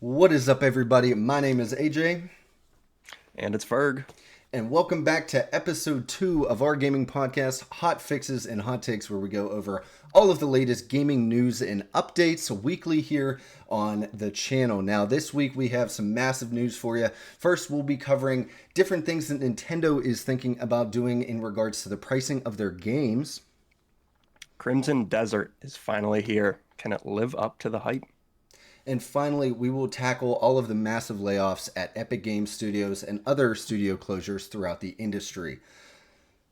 What is up, everybody? My name is AJ, And it's Ferg. and welcome back to episode 2 of our gaming podcast, Hot Fixes and Hot Takes, where we go over all of the latest gaming news and updates weekly here on the channel. Now, this week we have some massive news for you. First, we'll be covering different things that Nintendo is thinking about doing in regards to the pricing of their games. Crimson Desert is finally here. Can it live up to the hype? And finally, we will tackle all of the massive layoffs at Epic Games Studios and other studio closures throughout the industry.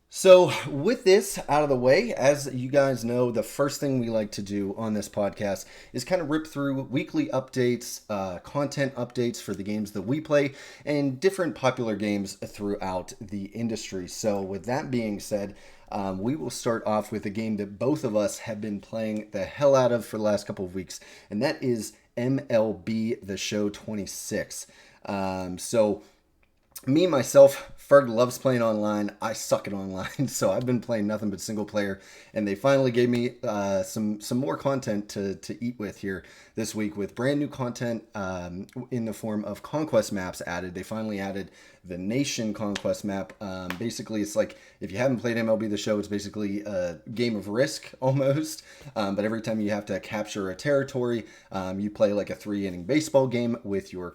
So, with this out of the way, as you guys know, the first thing we like to do on this podcast is kind of rip through weekly updates, content updates for the games that we play, and different popular games throughout the industry. So, with that being said, we will start off with a game that both of us have been playing the hell out of for the last couple of weeks, and that is MLB The Show 26. So, me myself, Ferg loves playing online. I suck at online, so I've been playing nothing but single player. And they finally gave me some more content to eat with here this week with brand new content in the form of conquest maps added. They finally added the Nation conquest map. Basically, it's like if you haven't played MLB The Show, it's basically a game of Risk almost. But every time you have to capture a territory, you play like a 3 inning baseball game with your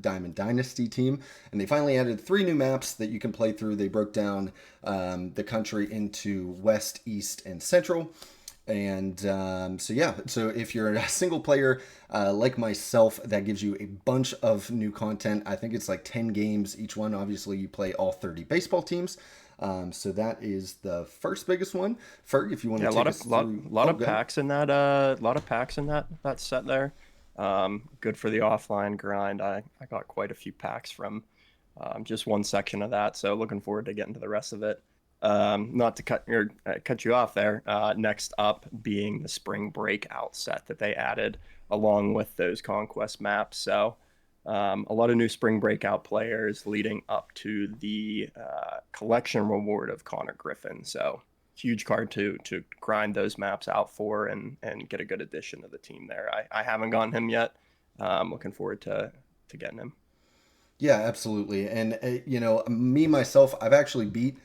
Diamond Dynasty team. And they finally added 3 new maps that you can play through. They broke down the country into West, East, and Central. And so if you're a single player like myself, that gives you a bunch of new content. I think it's like 10 games each one. Obviously, you play all 30 baseball teams. So that is the first biggest one. Ferg, if you want Yeah, to a lot take of us lot through. lot Oh, of good. packs in that lot of packs in that set there. Good for the offline grind. I got quite a few packs from just one section of that, so looking forward to getting to the rest of it. Not to cut you off there. Next up being the spring breakout set that they added along with those conquest maps. So a lot of new spring breakout players leading up to the collection reward of Connor Griffin. So huge card to grind those maps out for and get a good addition to the team there. I haven't gotten him yet. Looking forward to getting him. Yeah, absolutely. And, me myself, I've actually beat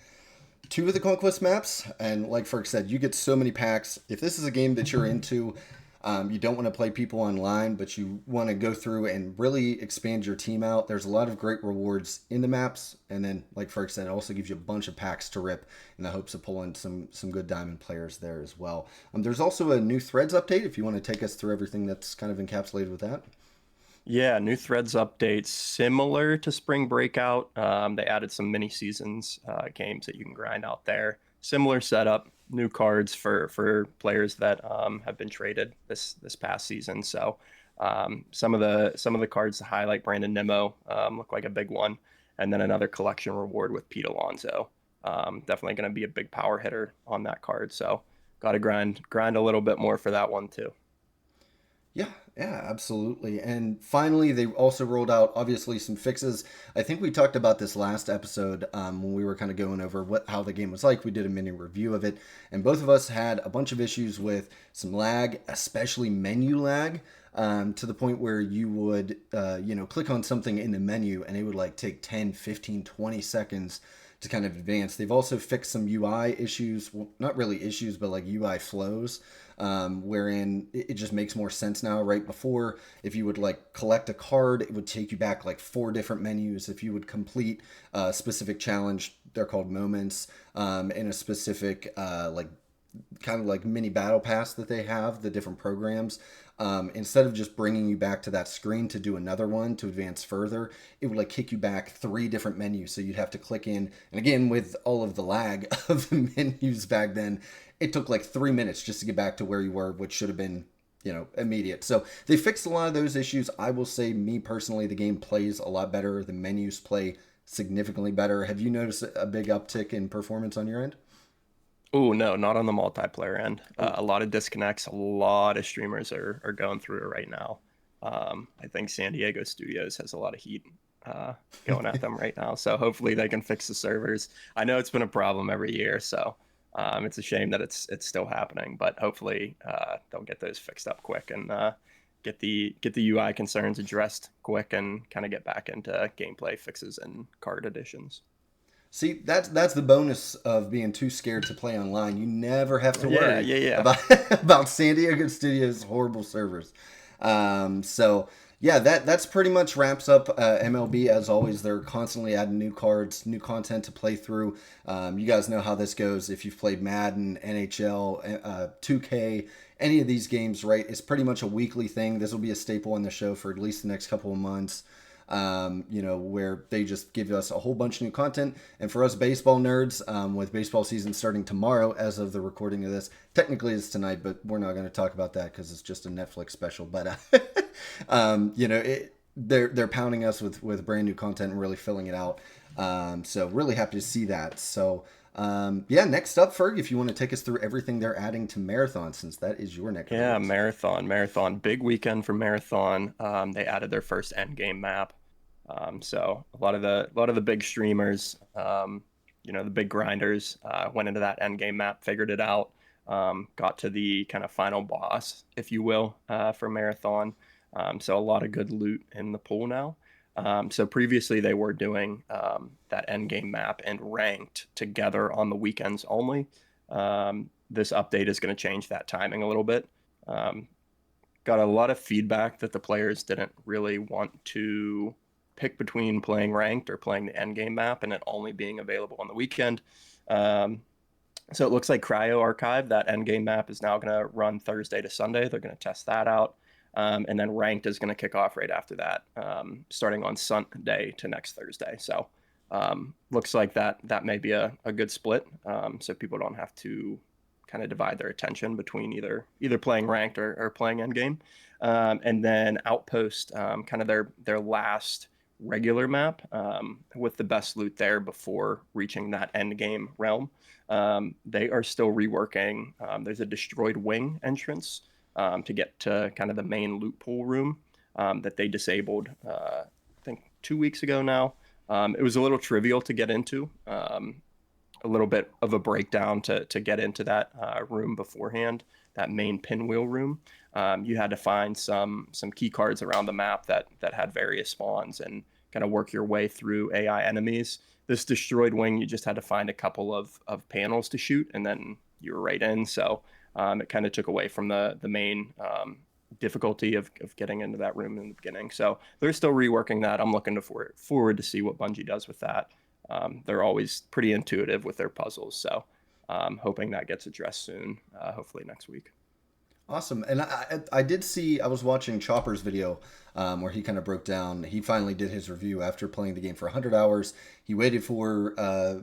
2 of the conquest maps. And like Ferg said, you get so many packs. If this is a game that you're into, you don't want to play people online, but you want to go through and really expand your team out. There's a lot of great rewards in the maps, and then, like Ferg said, it also gives you a bunch of packs to rip in the hopes of pulling some good diamond players there as well. There's also a new threads update. If you want to take us through everything that's kind of encapsulated with that. Yeah, new threads updates similar to Spring Breakout. They added some mini seasons games that you can grind out there. Similar setup, new cards for players that have been traded this past season. So some of the cards to highlight Brandon Nimmo look like a big one, and then another collection reward with Pete Alonso. Definitely going to be a big power hitter on that card. So got to grind a little bit more for that one too. Yeah, yeah, absolutely. And finally, they also rolled out obviously some fixes. I think we talked about this last episode when we were kind of going over how the game was like. We did a mini review of it, and both of us had a bunch of issues with some lag, especially menu lag. To the point where you would, click on something in the menu and it would like take 10, 15, 20 seconds to kind of advance. They've also fixed some UI issues, well, not really issues, but like UI flows, wherein it just makes more sense now. Right before, if you would like collect a card, it would take you back like 4 different menus. If you would complete a specific challenge, they're called moments, in a specific like kind of like mini battle pass that they have, the different programs, instead of just bringing you back to that screen to do another one to advance further, it would like kick you back 3 different menus. So you'd have to click in. And again, with all of the lag of the menus back then, it took like 3 minutes just to get back to where you were, which should have been, immediate. So they fixed a lot of those issues. I will say, me personally, the game plays a lot better. The menus play significantly better. Have you noticed a big uptick in performance on your end? Oh no, not on the multiplayer end. Oh, A lot of disconnects. A lot of streamers are going through it right now. I think San Diego Studios has a lot of heat going at them right now. So hopefully they can fix the servers. I know it's been a problem every year, so it's a shame that it's still happening. But hopefully they'll get those fixed up quick and get the UI concerns addressed quick and kind of get back into gameplay fixes and card additions. See, that's the bonus of being too scared to play online. You never have to Yeah, worry yeah, yeah. about about San Diego Studios' horrible servers. So yeah, that's pretty much wraps up MLB. As always, they're constantly adding new cards, new content to play through. You guys know how this goes. If you've played Madden, NHL, 2K, any of these games, right? It's pretty much a weekly thing. This will be a staple on the show for at least the next couple of months. Where they just give us a whole bunch of new content. And for us baseball nerds, with baseball season starting tomorrow, as of the recording of this, technically it's tonight, but we're not going to talk about that because it's just a Netflix special. But they're pounding us with brand new content and really filling it out. So really happy to see that. So. Next up, Ferg, if you want to take us through everything they're adding to Marathon, since that is your neck of the Yeah, woods. Marathon, big weekend for Marathon. They added their first end game map. So a lot of the big streamers, the big grinders, went into that end game map, figured it out, got to the kind of final boss, if you will, for Marathon. So a lot of good loot in the pool now. So previously they were doing that end game map and ranked together on the weekends only. This update is going to change that timing a little bit. Um, Got a lot of feedback that the players didn't really want to pick between playing ranked or playing the end game map and it only being available on the weekend. Um, so it looks like Cryo Archive, that end game map, is now going to run Thursday to Sunday. They're going to test that out. And then ranked is going to kick off right after that, starting on Sunday to next Thursday. So looks like that may be a good split. So people don't have to kind of divide their attention between either playing ranked or playing endgame. And then Outpost, kind of their last regular map, with the best loot there before reaching that end game realm. They are still reworking. There's a destroyed wing entrance to get to kind of the main loot pool room that they disabled, I think 2 weeks ago now. It was a little trivial to get into. A little bit of a breakdown to get into that room beforehand, that main pinwheel room. You had to find some key cards around the map that had various spawns and kind of work your way through AI enemies. This destroyed wing, you just had to find a couple of panels to shoot, and then you were right in. So it kind of took away from the main difficulty of getting into that room in the beginning. So they're still reworking that. I'm looking forward to see what Bungie does with that. They're always pretty intuitive with their puzzles, so hoping that gets addressed soon, hopefully next week. Awesome. And I did see, I was watching Chopper's video where he kind of broke down, he finally did his review after playing the game for 100 hours. He waited for,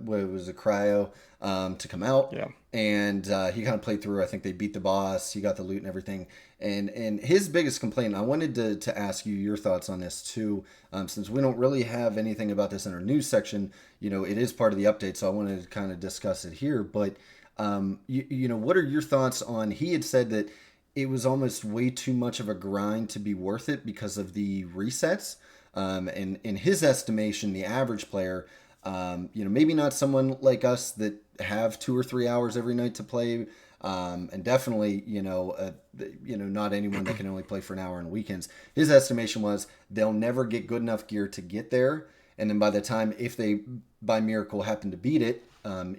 what was a cryo to come out. Yeah. And he kind of played through, I think they beat the boss, he got the loot and everything. And his biggest complaint, I wanted to ask you your thoughts on this too, since we don't really have anything about this in our news section. It is part of the update, so I wanted to kind of discuss it here. But, what are your thoughts on, he had said that it was almost way too much of a grind to be worth it because of the resets. And in his estimation, the average player, maybe not someone like us that have 2 or 3 hours every night to play, and definitely, not anyone that can only play for an hour on weekends. His estimation was they'll never get good enough gear to get there, and then by the time, if they by miracle happen to beat it,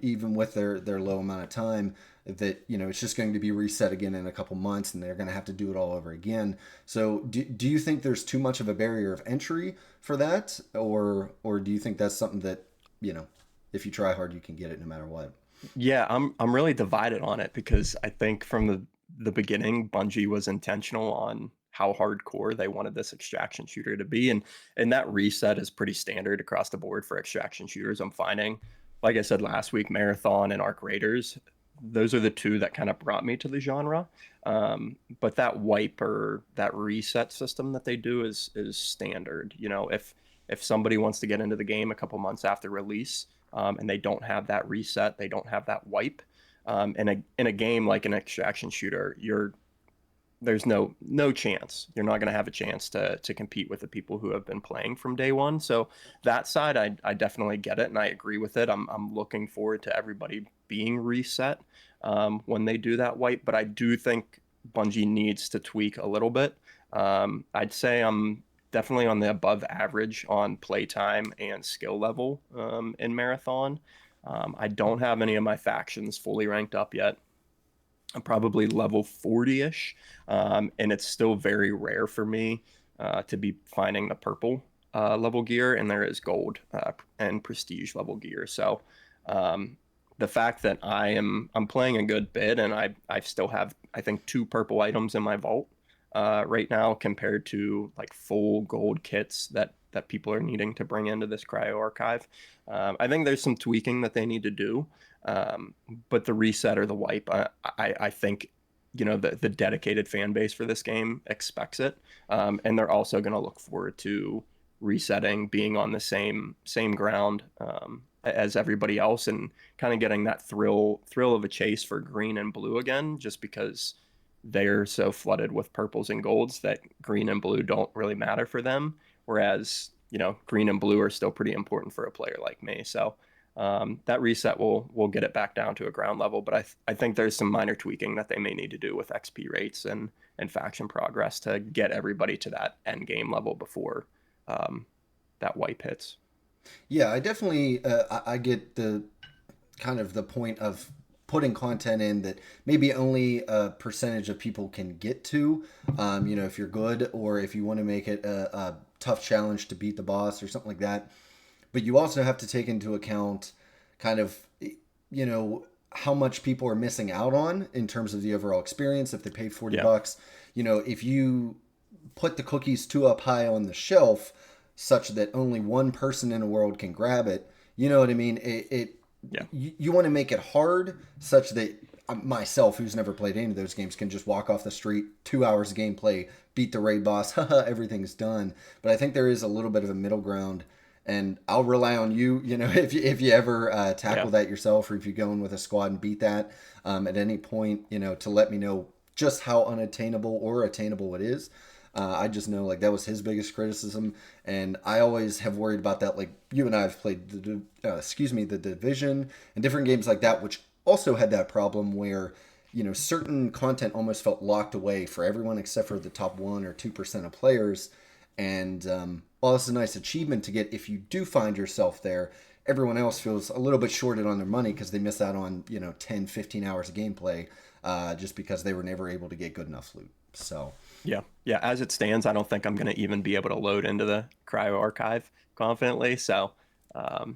even with their low amount of time, that it's just going to be reset again in a couple months and they're going to have to do it all over again. So do you think there's too much of a barrier of entry for that, or do you think that's something that if you try hard you can get it no matter what? Yeah, I'm really divided on it because I think from the beginning, Bungie was intentional on how hardcore they wanted this extraction shooter to be, and that reset is pretty standard across the board for extraction shooters. I'm finding, like I said last week, Marathon and Arc Raiders, those are the two that kind of brought me to the genre. But that wipe or that reset system that they do is standard. If somebody wants to get into the game a couple months after release, and they don't have that reset, they don't have that wipe. In a game like an extraction shooter, there's no chance. You're not going to have a chance to compete with the people who have been playing from day one. So that side, I definitely get it and I agree with it. I'm looking forward to everybody being reset when they do that wipe. But I do think Bungie needs to tweak a little bit. I'd say I'm definitely on the above average on playtime and skill level in Marathon. I don't have any of my factions fully ranked up yet. I'm probably level 40-ish, and it's still very rare for me to be finding the purple level gear, and there is gold and prestige level gear. So um, the fact that I'm playing a good bit, and I still have I think two purple items in my vault right now compared to like full gold kits that people are needing to bring into this cryo archive. I think there's some tweaking that they need to do. Um, but the reset or the wipe, I think, the dedicated fan base for this game expects it, and they're also going to look forward to resetting, being on the same ground as everybody else, and kind of getting that thrill of a chase for green and blue again, just because they're so flooded with purples and golds that green and blue don't really matter for them, whereas green and blue are still pretty important for a player like me. So that reset will get it back down to a ground level, but I think there's some minor tweaking that they may need to do with XP rates and faction progress to get everybody to that end game level before um, that wipe hits. Yeah, I definitely I get the kind of the point of putting content in that maybe only a percentage of people can get to. If you're good or if you want to make it a tough challenge to beat the boss or something like that. But you also have to take into account kind of, you know, how much people are missing out on in terms of the overall experience if they pay 40 Yeah, bucks. If you put the cookies too up high on the shelf such that only one person in the world can grab it, you know what I mean? yeah, You want to make it hard such that myself, who's never played any of those games, can just walk off the street, 2 hours of gameplay, beat the raid boss, haha, everything's done. But I think there is a little bit of a middle ground, and I'll rely on you. If you ever yeah. tackle that yourself, or if you go in with a squad and beat that at any point, to let me know just how unattainable or attainable it is. I just know like that was his biggest criticism, and I always have worried about that. Like you and I have played the Division and different games like that, which also had that problem where certain content almost felt locked away for everyone except for the top 1 or 2% of players. And while it's a nice achievement to get if you do find yourself there, everyone else feels a little bit shorted on their money because they miss out on 10, 15 hours of gameplay just because they were never able to get good enough loot. So Yeah, yeah. As it stands, I don't think I'm going to even be able to load into the cryo archive confidently. So,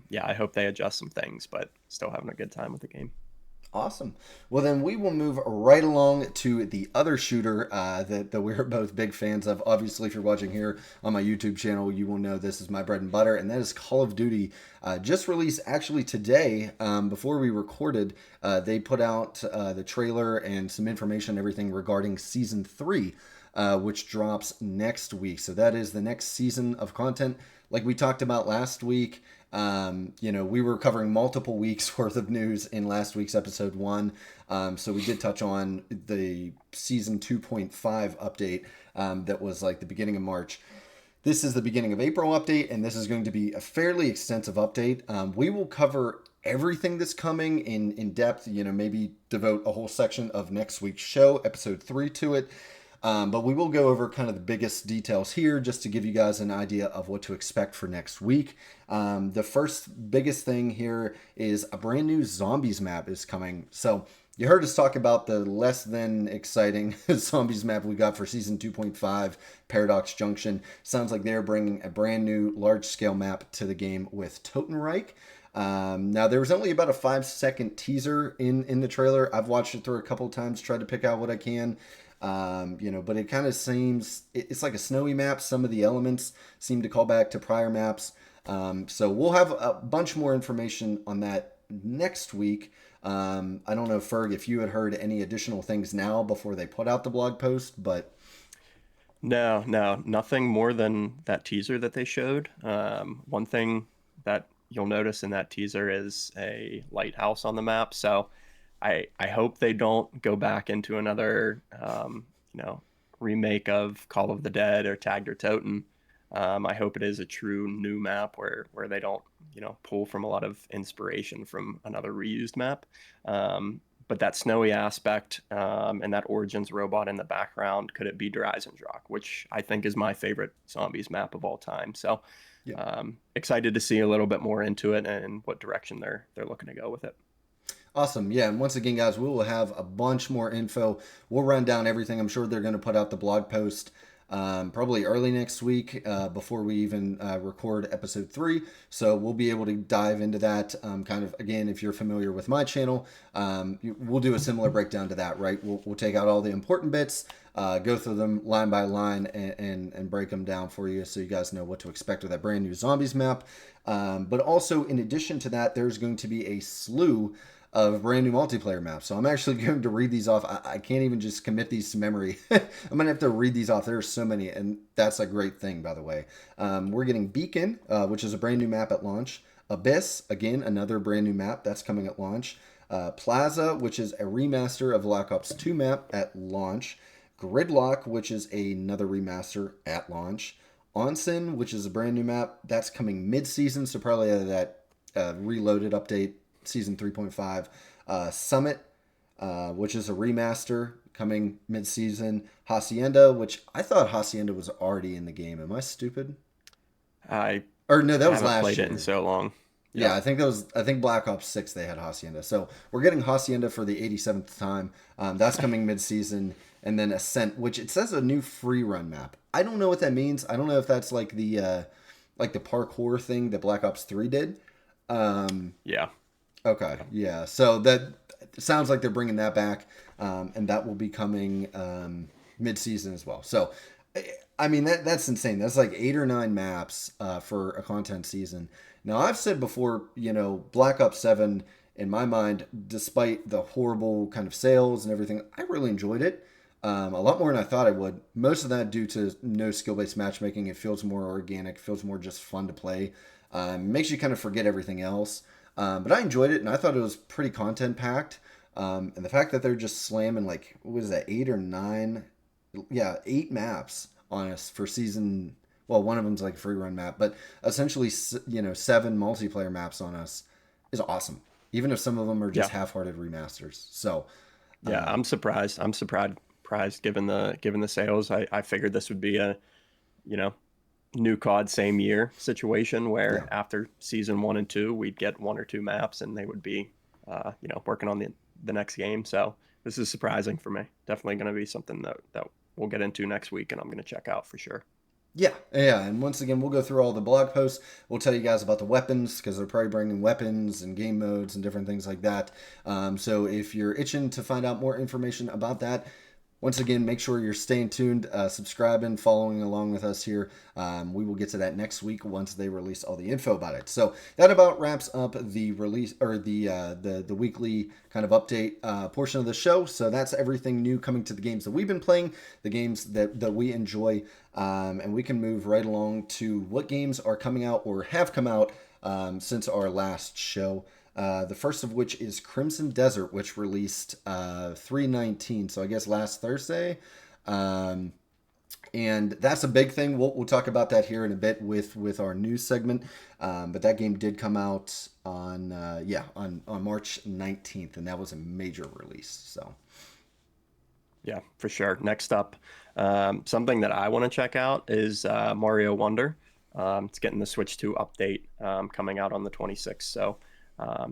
yeah, I hope they adjust some things, but still having a good time with the game. awesome. Well, then we will move right along to the other shooter that we're both big fans of. Obviously, if you're watching here on my YouTube channel, you will know this is my bread and butter, and that is Call of Duty. Just released actually today, before we recorded, they put out the trailer and some information, and everything regarding Season 3. Which drops next week. So that is the next season of content. Like we talked about last week, we were covering multiple weeks worth of news in last week's episode 1. So we did touch on the season 2.5 update that was like the beginning of March. This is the beginning of April update, and this is going to be a fairly extensive update. We will cover everything that's coming in depth, maybe devote a whole section of next week's show, episode 3, to it. But we will go over kind of the biggest details here just to give you guys an idea of what to expect for next week. The first biggest thing here is a brand new zombies map is coming. So you heard us talk about the less than exciting zombies map we got for season 2.5, Paradox Junction. Sounds like they're bringing a brand new large scale map to the game with Totenreich. Now there was only about a 5-second teaser in the trailer. I've watched it through a couple times, tried to pick out what I can. But it kind of seems it's like a snowy map. Some of the elements seem to call back to prior maps. So we'll have a bunch more information on that next week. I don't know, Ferg, if you had heard any additional things now before they put out the blog post, but No, no, nothing more than that teaser that they showed. One thing that you'll notice in that teaser is a lighthouse on the map. So I hope they don't go back into another remake of Call of the Dead or Tagged or Toten. I hope it is a true new map where they don't pull from a lot of inspiration from another reused map. but that snowy aspect and that Origins robot in the background, could it be Dreisendrach, which I think is my favorite zombies map of all time. So Yeah. excited to see a little bit more into it and what direction they're looking to go with it. Awesome. Yeah. And once again, guys, we will have a bunch more info. We'll run down everything. I'm sure they're going to put out the blog post probably early next week before we even record episode 3. So we'll be able to dive into that. Kind of, again, if you're familiar with my channel, we'll do a similar breakdown to that, right? We'll take out all the important bits, go through them line by line, and break them down for you so you guys know what to expect with that brand new zombies map. But also, in addition to that, there's going to be a slew of brand new multiplayer maps. So I'm actually going to read these off. I can't even just commit these to memory. I'm going to have to read these off. There's so many, and that's a great thing, by the way. We're getting Beacon, which is a brand new map at launch. Abyss, again, another brand new map that's coming at launch. Plaza, which is a remaster of Black Ops 2 map at launch. Gridlock, which is another remaster at launch. Onsen, which is a brand new map that's coming mid-season, so probably out of that reloaded update season 3.5. Summit, which is a remaster coming mid-season. Hacienda, which I thought Hacienda was already in the game. Am I stupid? I Or no, that was haven't last played year. it in so long. Yeah, Yep. I think Black Ops 6 they had Hacienda. So we're getting Hacienda for the 87th time. That's coming mid-season. And then Ascent, which it says a new free run map. I don't know what that means. I don't know if that's like the parkour thing that Black Ops 3 did. Yeah. Okay, yeah. So that sounds like they're bringing that back, and that will be coming mid-season as well. So, I mean that's insane. That's like 8 or 9 maps for a content season. Now I've said before, Black Ops 7, in my mind, despite the horrible kind of sales and everything, I really enjoyed it. A lot more than I thought I would. Most of that due to no skill-based matchmaking. It feels more organic. Feels more just fun to play. Makes you kind of forget everything else. But I enjoyed it, and I thought it was pretty content packed. And the fact that they're just slamming like what was that 8 or 9, yeah, 8 maps on us for season. Well, one of them's like a free run map, but essentially 7 multiplayer maps on us is awesome. Even if some of them are just Yeah. half-hearted remasters. So Yeah. I'm surprised. I'm surprised given the sales. I figured this would be a, you know, new COD same year situation yeah. where after season 1 and 2 we'd get 1 or 2 maps and they would be working on the next game. So this is surprising for me. Definitely going to be something that we'll get into next week and I'm going to check out for sure. Yeah, yeah, and once again, we'll go through all the blog posts. We'll tell you guys about the weapons because they're probably bringing weapons and game modes and different things like that. So if you're itching to find out more information about that, once again, make sure you're staying tuned, subscribing, following along with us here. We will get to that next week once they release all the info about it. So that about wraps up the release or the weekly kind of update portion of the show. So that's everything new coming to the games that we've been playing, the games that we enjoy, and we can move right along to what games are coming out or have come out since our last show. The first of which is Crimson Desert, which released 3/19, so I guess last Thursday. Um, and that's a big thing. We'll talk about that here in a bit with our news segment. But that game did come out on March 19th, and that was a major release. So Yeah, for sure. Next up, something that I want to check out is Mario Wonder. It's getting the Switch 2 update coming out on the 26th. So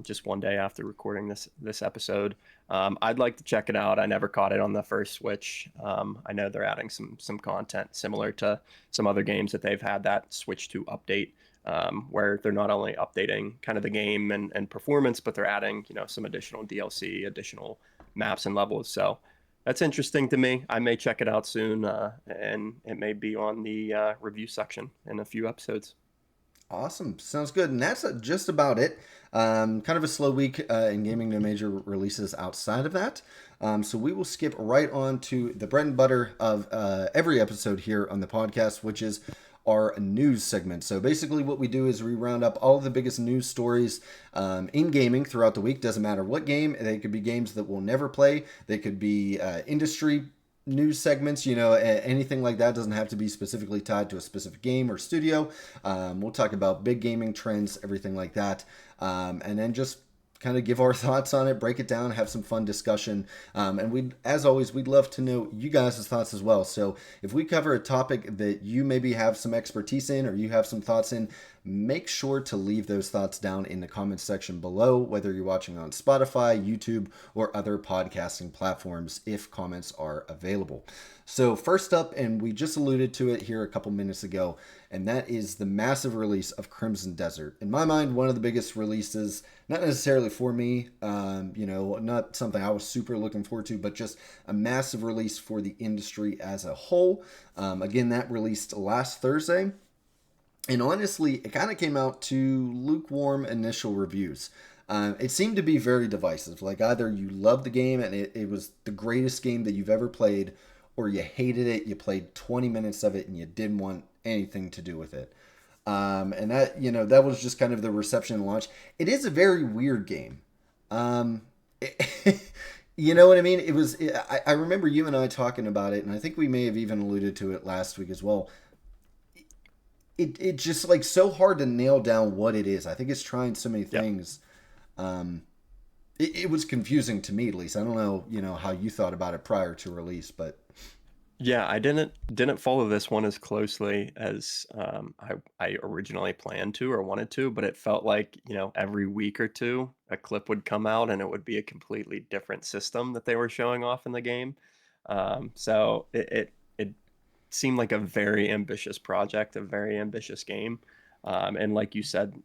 just one day after recording this episode. I'd like to check it out. I never caught it on the first Switch. I know they're adding some content similar to some other games that they've had that Switch 2 update, where they're not only updating kind of the game and performance, but they're adding some additional DLC, additional maps and levels. So that's interesting to me. I may check it out soon, and it may be on the review section in a few episodes. awesome, sounds good. And that's just about it. Kind of a slow week in gaming, no major releases outside of that. So we will skip right on to the bread and butter of every episode here on the podcast, which is our news segment. So basically what we do is we round up all of the biggest news stories in gaming throughout the week. Doesn't matter what game. They could be games that we'll never play. They could be industry news segments, anything like that. Doesn't have to be specifically tied to a specific game or studio. We'll talk about big gaming trends, everything like that. And then just kind of give our thoughts on it, break it down, have some fun discussion. And we, as always, we'd love to know you guys' thoughts as well. So if we cover a topic that you maybe have some expertise in or you have some thoughts in, make sure to leave those thoughts down in the comments section below, whether you're watching on Spotify, YouTube, or other podcasting platforms, if comments are available. So first up, and we just alluded to it here a couple minutes ago, and that is the massive release of Crimson Desert. In my mind, one of the biggest releases, not necessarily for me, not something I was super looking forward to, but just a massive release for the industry as a whole. Again, that released last Thursday. And honestly, it kind of came out to lukewarm initial reviews. It seemed to be very divisive. Like either you loved the game and it was the greatest game that you've ever played, or you hated it, you played 20 minutes of it, and you didn't want anything to do with it. And that was just kind of the reception and launch. It is a very weird game. You know what I mean? I remember you and I talking about it, and I think we may have even alluded to it last week as well. It just like so hard to nail down what it is. I think it's trying so many things. It was confusing to me, at least. I don't know, how you thought about it prior to release, but Yeah, I didn't follow this one as closely as I originally planned to or wanted to, but it felt like, every week or two a clip would come out and it would be a completely different system that they were showing off in the game. So it seemed like a very ambitious project, a very ambitious game. And like you said,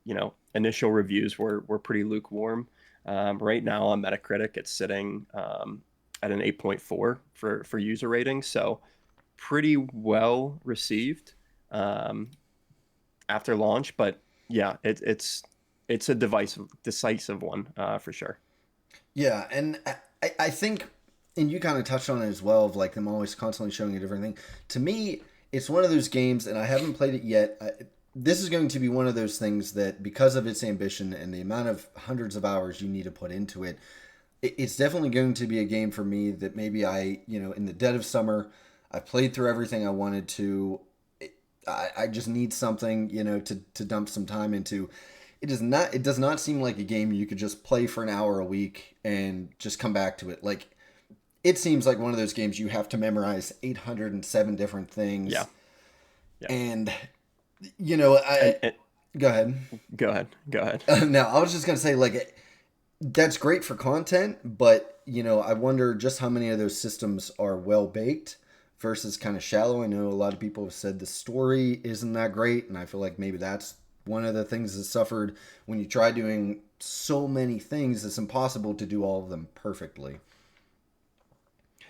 initial reviews were pretty lukewarm. Right now on Metacritic, it's sitting at an 8.4 for user rating, so pretty well received um, after launch. But yeah, it's a decisive one for sure. yeah, and I think, and you kind of touched on it as well, of like them always constantly showing a different thing. To me, it's one of those games, and I haven't played it yet. This is going to be one of those things that, because of its ambition and the amount of hundreds of hours you need to put into it, it's definitely going to be a game for me that maybe in the dead of summer, I played through everything I wanted to. I just need something, to dump some time into. It does not seem like a game you could just play for an hour a week and just come back to it. Like, it seems like one of those games you have to memorize 807 different things. Yeah, yeah. And, And, and go ahead. go ahead. No, I was just going to say, like, that's great for content, but I wonder just how many of those systems are well baked versus kind of shallow. I know a lot of people have said the story isn't that great, and I feel like maybe that's one of the things that suffered when you try doing so many things. It's impossible to do all of them perfectly.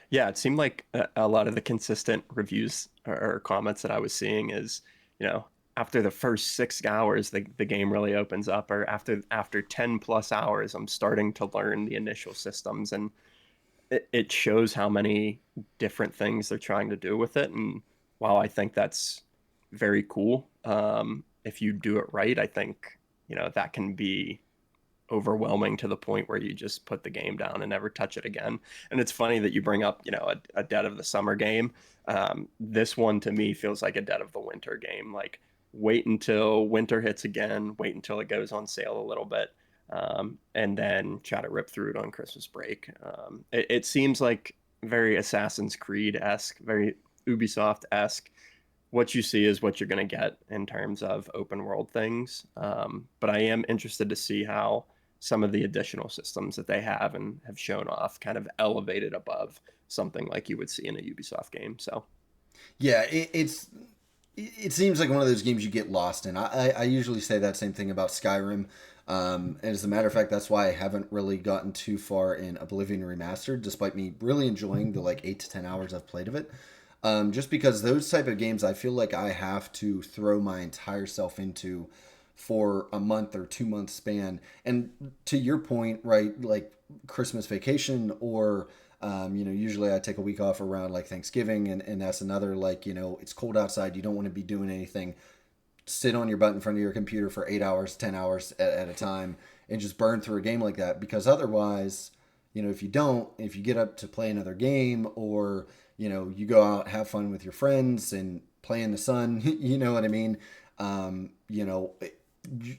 Yeah, it seemed like a lot of the consistent reviews or comments that I was seeing is, you know, after the first 6 hours, the game really opens up, or after 10 plus hours, I'm starting to learn the initial systems, and it shows how many different things they're trying to do with it. And while I think that's very cool, if you do it right, I think, that can be overwhelming to the point where you just put the game down and never touch it again. And it's funny that you bring up, a Dead of the Summer game. This one to me feels like a Dead of the Winter game. Like, wait until winter hits again, wait until it goes on sale a little bit, and then try to rip through it on Christmas break. It seems like very Assassin's Creed esque, very Ubisoft esque. What you see is what you're going to get in terms of open world things. But I am interested to see how some of the additional systems that they have and have shown off kind of elevated above something like you would see in a Ubisoft game. So Yeah, it seems like one of those games you get lost in. I usually say that same thing about Skyrim. And as a matter of fact, that's why I haven't really gotten too far in Oblivion Remastered, despite me really enjoying the like 8 to 10 hours I've played of it. Just because those type of games, I feel like I have to throw my entire self into for a month or 2 month span. And to your point, right, like Christmas vacation or usually I take a week off around like Thanksgiving, and that's another like, it's cold outside, you don't want to be doing anything. Sit on your butt in front of your computer for 8 hours, 10 hours at a time, and just burn through a game like that. Because otherwise, if you get up to play another game, or you go out, have fun with your friends and play in the sun, you know what I mean?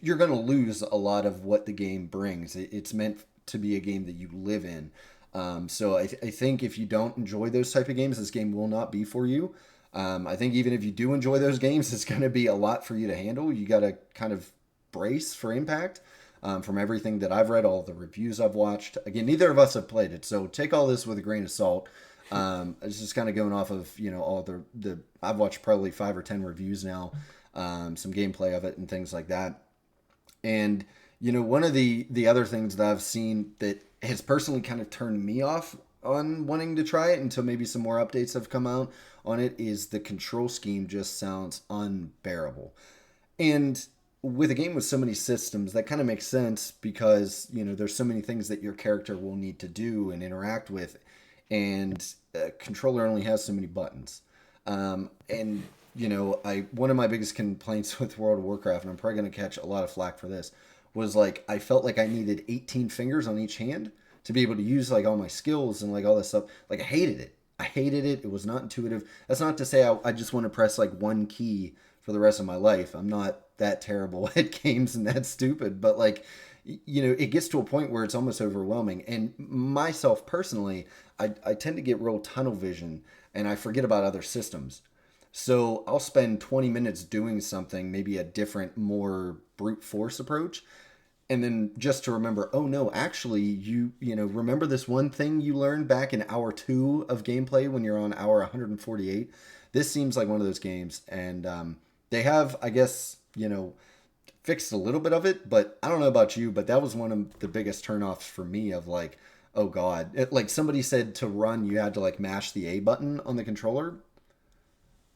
you're going to lose a lot of what the game brings. It's meant to be a game that you live in. So I think if you don't enjoy those type of games, this game will not be for you. I think even if you do enjoy those games, it's going to be a lot for you to handle. You got to kind of brace for impact. From everything that I've read, all the reviews I've watched. Again, neither of us have played it, so take all this with a grain of salt. It's just kind of going off of all the I've watched probably 5 or 10 reviews now, some gameplay of it and things like that. And one of the other things that I've seen that has personally kind of turned me off on wanting to try it until maybe some more updates have come out on it is the control scheme just sounds unbearable. And with a game with so many systems, that kind of makes sense because there's so many things that your character will need to do and interact with, and a controller only has so many buttons. And I one of my biggest complaints with World of Warcraft, and I'm probably going to catch a lot of flack for this, was like I felt like I needed 18 fingers on each hand to be able to use like all my skills and like all this stuff. Like I hated it. I hated it. It was not intuitive. That's not to say I just want to press like one key for the rest of my life. I'm not that terrible at games and that stupid, but like it gets to a point where it's almost overwhelming. And myself personally, I tend to get real tunnel vision and I forget about other systems. So I'll spend 20 minutes doing something, maybe a different, more brute force approach, and then just to remember, oh no, actually, remember this one thing you learned back in hour 2 of gameplay when you're on hour 148. This seems like one of those games, and they have, I guess, fixed a little bit of it, but I don't know about you, but that was one of the biggest turnoffs for me of like, oh god, like somebody said to run, you had to like mash the A button on the controller.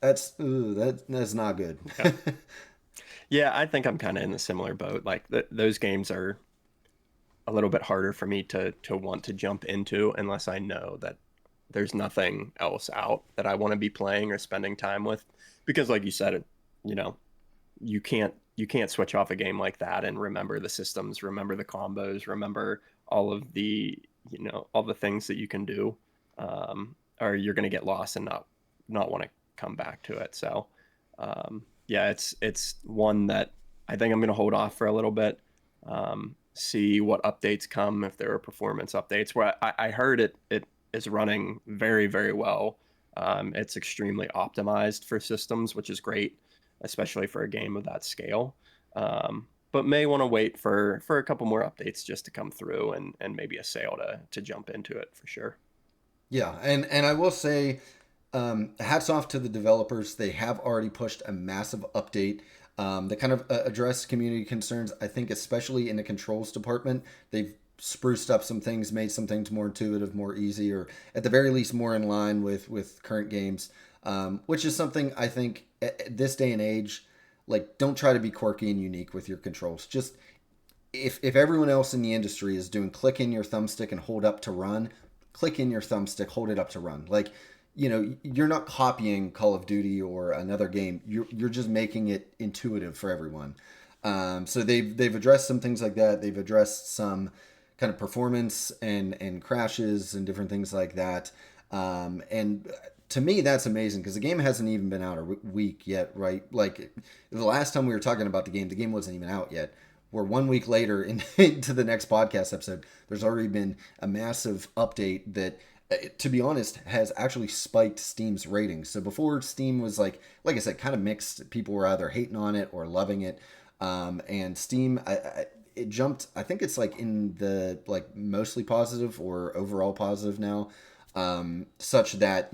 That's not good. Yeah. Yeah, I think I'm kind of in the similar boat. Like those games are a little bit harder for me to want to jump into unless I know that there's nothing else out that I want to be playing or spending time with. Because like you said, you know, you can't switch off a game like that and remember the systems, remember the combos, remember all of the all the things that you can do, or you're going to get lost and not want to come back to it. So yeah, it's one that I think I'm going to hold off for a little bit, see what updates come if there are performance updates. Where I heard it is running very very well. It's extremely optimized for systems, which is great, especially for a game of that scale. But may want to wait for a couple more updates just to come through and maybe a sale to jump into it for sure. Yeah, and I will say, hats off to the developers. They have already pushed a massive update that kind of address community concerns. I think especially in the controls department, they've spruced up some things, made some things more intuitive, more easy, or at the very least more in line with current games, which is something I think at this day and age, like don't try to be quirky and unique with your controls. Just if everyone else in the industry is doing click in your thumbstick and hold up to run, click in your thumbstick, hold it up to run. Like, you're not copying Call of Duty or another game. You're just making it intuitive for everyone. So they've addressed some things like that. They've addressed some kind of performance and crashes and different things like that. And to me, that's amazing because the game hasn't even been out a week yet, right? Like the last time we were talking about the game wasn't even out yet. We're 1 week later into the next podcast episode. There's already been a massive update that, to be honest, has actually spiked Steam's ratings. So before, Steam was like I said, kind of mixed. People were either hating on it or loving it. And Steam, it jumped. I think it's like in the like mostly positive or overall positive now, such that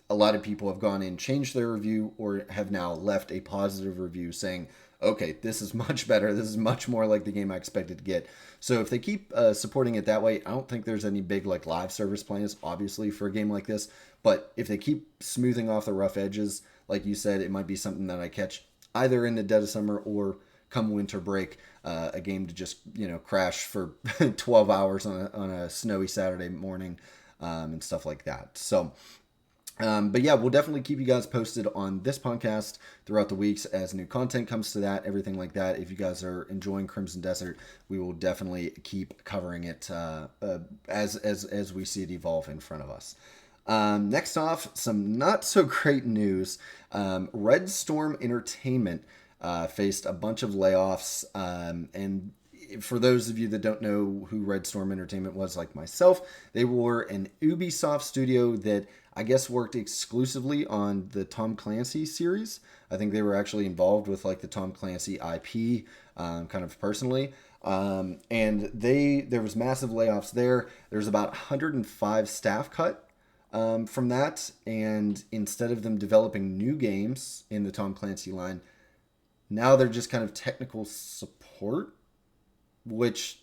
a lot of people have gone in, changed their review, or have now left a positive review saying, okay, this is much better. This is much more like the game I expected to get. So if they keep supporting it that way, I don't think there's any big like live service plans, obviously, for a game like this. But if they keep smoothing off the rough edges, like you said, it might be something that I catch either in the dead of summer or come winter break, a game to just crash for 12 hours on a snowy Saturday morning, and stuff like that. So. But yeah, we'll definitely keep you guys posted on this podcast throughout the weeks as new content comes to that, everything like that. If you guys are enjoying Crimson Desert, we will definitely keep covering it as we see it evolve in front of us. Next off, some not so great news. Red Storm Entertainment faced a bunch of layoffs. And for those of you that don't know who Red Storm Entertainment was, like myself, they were an Ubisoft studio that I guess worked exclusively on the Tom Clancy series. I think they were actually involved with like the Tom Clancy IP, kind of personally. And there was massive layoffs there. There's about 105 staff cut from that. And instead of them developing new games in the Tom Clancy line, now they're just kind of technical support, which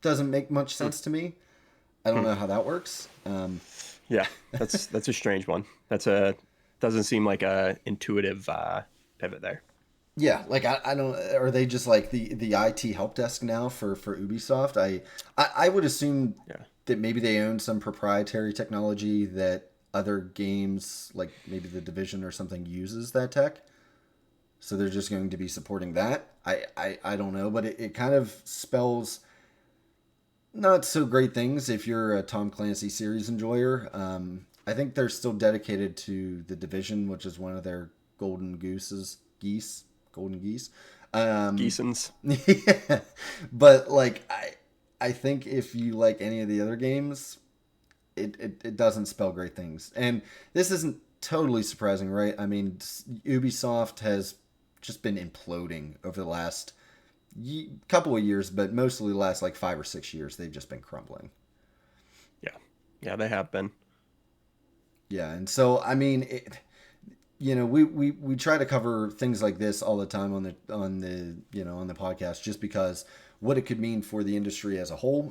doesn't make much Hmm. sense to me. I don't Hmm. know how that works. Yeah, that's a strange one. That's a doesn't seem like a intuitive pivot there. Yeah, like I don't. Are they just like the IT help desk now for Ubisoft? I would assume Yeah. that maybe they own some proprietary technology that other games, like maybe the Division or something, uses that tech. So they're just going to be supporting that. I don't know, but it kind of spells not so great things if you're a Tom Clancy series enjoyer. I think they're still dedicated to the Division, which is one of their golden geese. Um, Geesons. yeah, but like I think if you like any of the other games, it doesn't spell great things. And this isn't totally surprising, right? I mean, Ubisoft has just been imploding over the last couple of years, but mostly the last like 5 or 6 years, they've just been crumbling. Yeah. Yeah, they have been. Yeah, and so I mean, we try to cover things like this all the time on the podcast, just because what it could mean for the industry as a whole,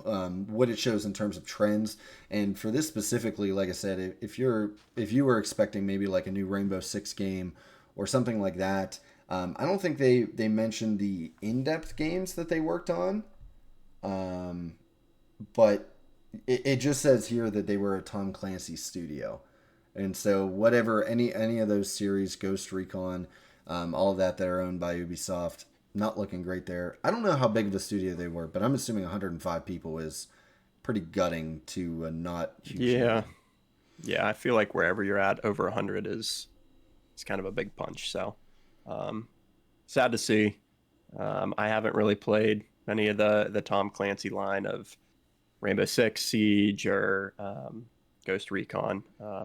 what it shows in terms of trends, and for this specifically, like I said, if you were expecting maybe like a new Rainbow Six game or something like that, I don't think they mentioned the in depth games that they worked on, um, but it just says here that they were a Tom Clancy studio. And so whatever any of those series, Ghost Recon, all of that are owned by Ubisoft, not looking great there. I don't know how big of a studio they were, but I'm assuming 105 people is pretty gutting to a not huge Yeah. number. Yeah, I feel like wherever you're at, over 100 is kind of a big punch. So, um, sad to see. I haven't really played any of the Tom Clancy line of Rainbow Six Siege or Ghost Recon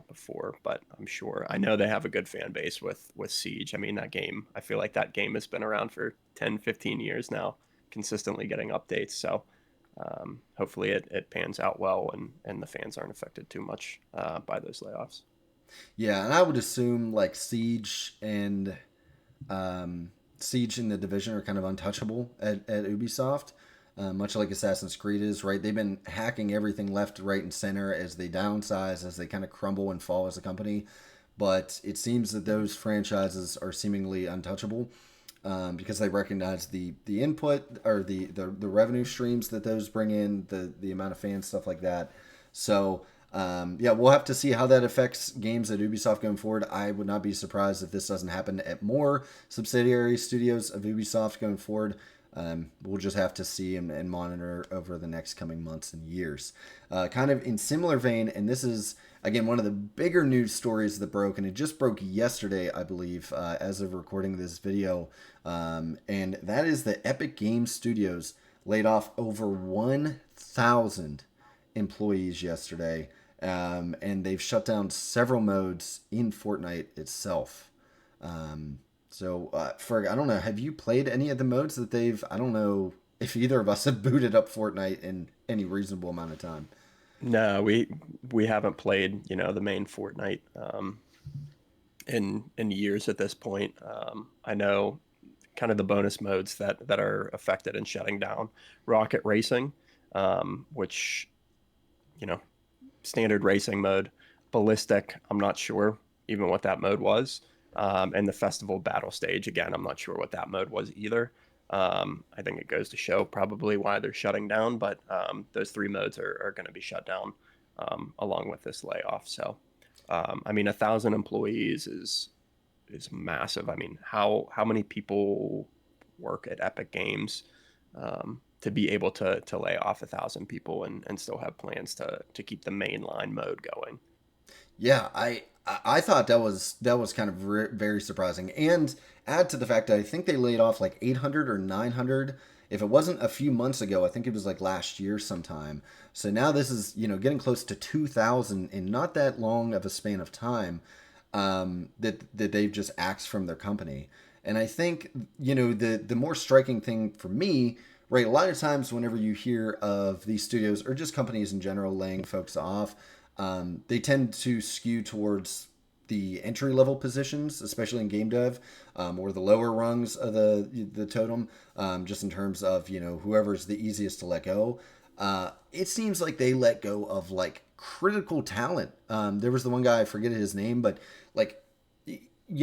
before, but I'm sure I know they have a good fan base with Siege. I mean, that game, I feel like that game has been around for 10, 15 years now, consistently getting updates. So hopefully it pans out well and the fans aren't affected too much by those layoffs. Yeah, and I would assume like Siege and the Division are kind of untouchable at Ubisoft, much like Assassin's Creed is, right? They've been hacking everything left, right, and center as they downsize, as they kind of crumble and fall as a company. But it seems that those franchises are seemingly untouchable, because they recognize the input or the revenue streams that those bring in, the amount of fans, stuff like that. So yeah, we'll have to see how that affects games at Ubisoft going forward. I would not be surprised if this doesn't happen at more subsidiary studios of Ubisoft going forward. We'll just have to see and monitor over the next coming months and years. Kind of in similar vein, and this is again one of the bigger news stories that broke, and it just broke yesterday, I believe, as of recording this video, and that is that Epic Games Studios laid off over 1,000 employees yesterday, and they've shut down several modes in Fortnite itself. Ferg, I don't know. Have you played any of the modes that they've? I don't know if either of us have booted up Fortnite in any reasonable amount of time. No, we haven't played, the main Fortnite in years at this point. I know kind of the bonus modes that are affected and shutting down. Rocket Racing, which you know standard racing mode. Ballistic, I'm not sure even what that mode was. And the festival battle stage, again, I'm not sure what that mode was either. I think it goes to show probably why they're shutting down, but those three modes are going to be shut down along with this layoff. So, I mean, 1,000 employees is massive. I mean, how many people work at Epic Games to be able to lay off 1,000 people and still have plans to keep the mainline mode going? Yeah, I thought that was kind of very surprising, and add to the fact that I think they laid off like 800 or 900. If it wasn't a few months ago, I think it was like last year sometime. So now this is getting close to 2,000 in not that long of a span of time, that they've just axed from their company. And I think the more striking thing for me, right? A lot of times whenever you hear of these studios or just companies in general laying folks off, they tend to skew towards the entry level positions, especially in game dev, or the lower rungs of the totem, just in terms of whoever's the easiest to let go. It seems like they let go of like critical talent. There was the one guy, I forget his name, but like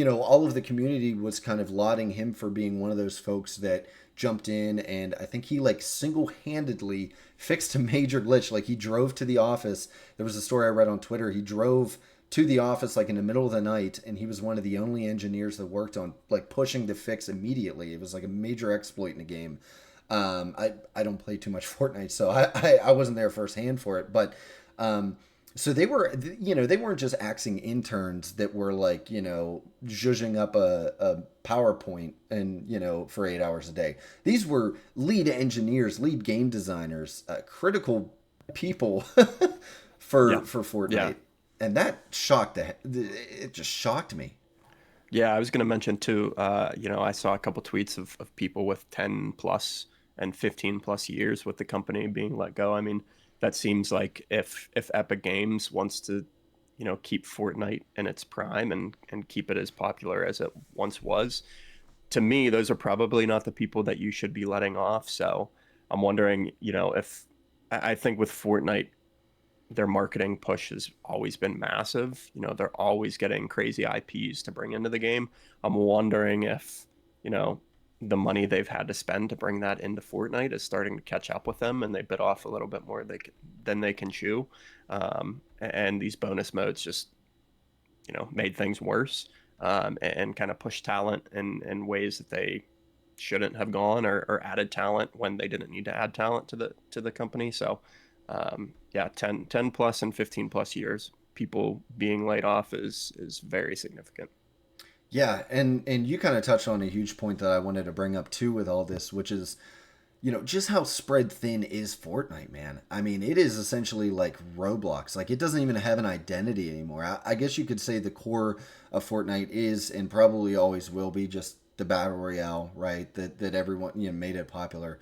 all of the community was kind of lauding him for being one of those folks that jumped in, and I think he like single-handedly fixed a major glitch. Like he drove to the office. There was a story I read on Twitter. He drove to the office like in the middle of the night, and he was one of the only engineers that worked on like pushing the fix immediately. It was like a major exploit in the game. I don't play too much Fortnite, so I wasn't there firsthand for it, but so they weren't just axing interns that were like zhuzhing up a PowerPoint and for 8 hours a day. These were lead engineers, lead game designers, critical people Yeah. for Yeah. Fortnite, and that it just shocked me. Yeah, I was going to mention too, I saw a couple tweets of people with 10 plus and 15 plus years with the company being let go. I mean, that seems like if Epic Games wants to, keep Fortnite in its prime and keep it as popular as it once was, to me, those are probably not the people that you should be letting off. So I'm wondering, if I think with Fortnite, their marketing push has always been massive. They're always getting crazy IPs to bring into the game. I'm wondering if, you know, the money they've had to spend to bring that into Fortnite is starting to catch up with them, and they bit off a little bit more than they can chew. And these bonus modes just, made things worse, and kind of pushed talent in ways that they shouldn't have gone, or added talent when they didn't need to add talent to the company. So yeah, 10 plus and 15 plus years, people being laid off is very significant. Yeah, and you kind of touched on a huge point that I wanted to bring up too with all this, which is just how spread thin is Fortnite, man. I mean, it is essentially like Roblox. Like, it doesn't even have an identity anymore. I guess you could say the core of Fortnite is and probably always will be just the battle royale, right? That everyone made it popular.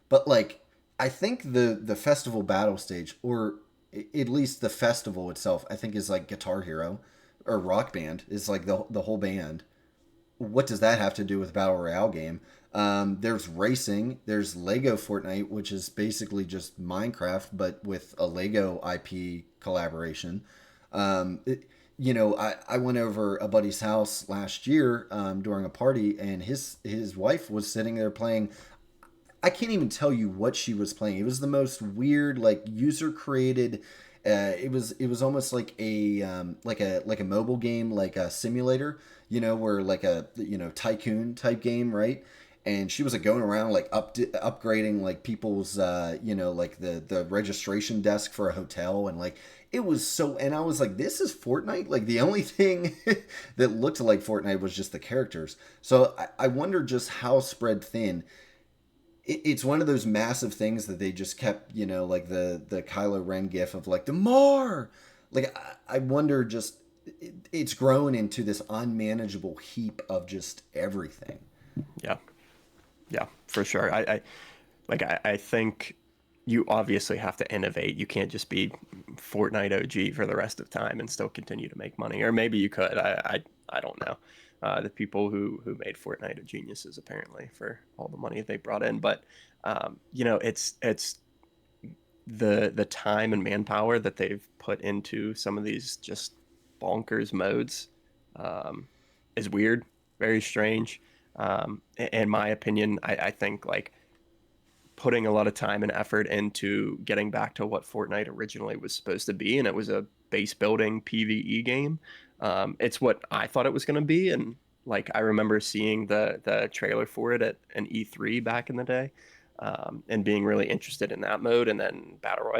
But like, I think the festival battle stage, or at least the festival itself, I think is like Guitar Hero or Rock Band is like the whole band. What does that have to do with battle royale game? There's racing. There's Lego Fortnite, which is basically just Minecraft but with a Lego IP collaboration. I went over a buddy's house last year during a party, and his wife was sitting there playing. I can't even tell you what she was playing. It was the most weird, like user created. It was almost like a mobile game, like a simulator, where like a tycoon type game, right? And she was like going around like upgrading like people's like the registration desk for a hotel, and like it was so. And I was like, this is Fortnite. Like the only thing that looked like Fortnite was just the characters. So I wonder just how spread thin it's one of those massive things that they just kept, like the Kylo Ren gif of like the more. Like I wonder just it's grown into this unmanageable heap of just everything. Yeah, yeah, for sure. I think you obviously have to innovate. You can't just be Fortnite OG for the rest of time and still continue to make money. Or maybe you could. I don't know. The people who made Fortnite are geniuses apparently for all the money they brought in. But it's the time and manpower that they've put into some of these just bonkers modes, um, is weird, very strange. In my opinion, I think like putting a lot of time and effort into getting back to what Fortnite originally was supposed to be, and it was a base building PvE game. It's what I thought it was going to be, and like I remember seeing the trailer for it at an E3 back in the day, and being really interested in that mode. And then Battle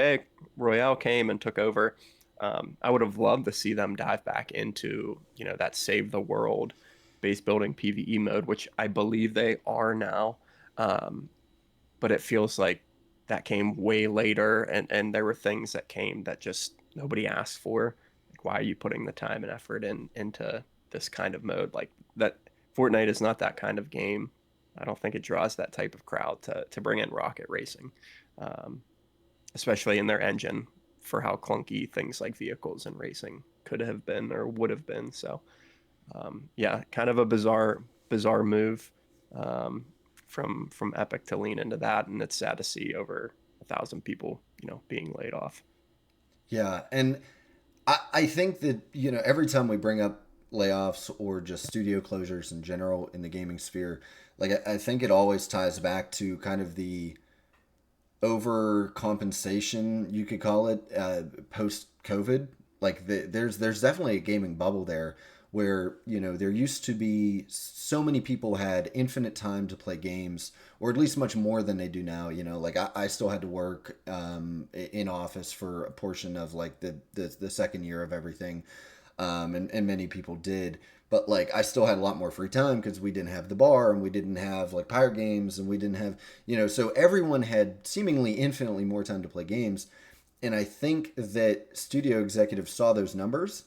Royale came and took over. I would have loved to see them dive back into, that save the world base building PvE mode, which I believe they are now. Um, but it feels like that came way later, and there were things that came that just nobody asked for. Like, why are you putting the time and effort into this kind of mode? Like that, Fortnite is not that kind of game. I don't think it draws that type of crowd to bring in rocket racing, um, especially in their engine for how clunky things like vehicles and racing could have been or would have been. So yeah, kind of a bizarre move um, from Epic to lean into that, and it's sad to see over 1,000 people, being laid off. Yeah, and I think that every time we bring up layoffs or just studio closures in general in the gaming sphere, like I think it always ties back to kind of the overcompensation, you could call it, post COVID. Like there's definitely a gaming bubble there where there used to be so many people had infinite time to play games, or at least much more than they do now. Like I still had to work in office for a portion of like the second year of everything, and many people did. But like I still had a lot more free time because we didn't have the bar and we didn't have like pirate games and we didn't have so everyone had seemingly infinitely more time to play games. And I think that studio executives saw those numbers,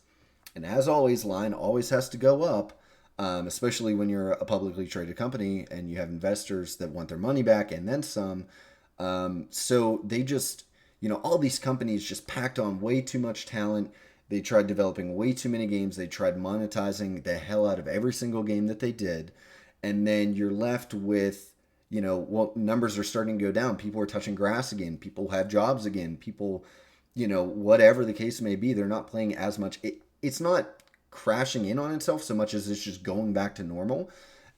and as always, line always has to go up, especially when you're a publicly traded company and you have investors that want their money back and then some. So they just, all these companies just packed on way too much talent. They tried developing way too many games. They tried monetizing the hell out of every single game that they did. And then you're left with, well, numbers are starting to go down. People are touching grass again. People have jobs again. People, whatever the case may be, they're not playing as much. It's not crashing in on itself so much as it's just going back to normal.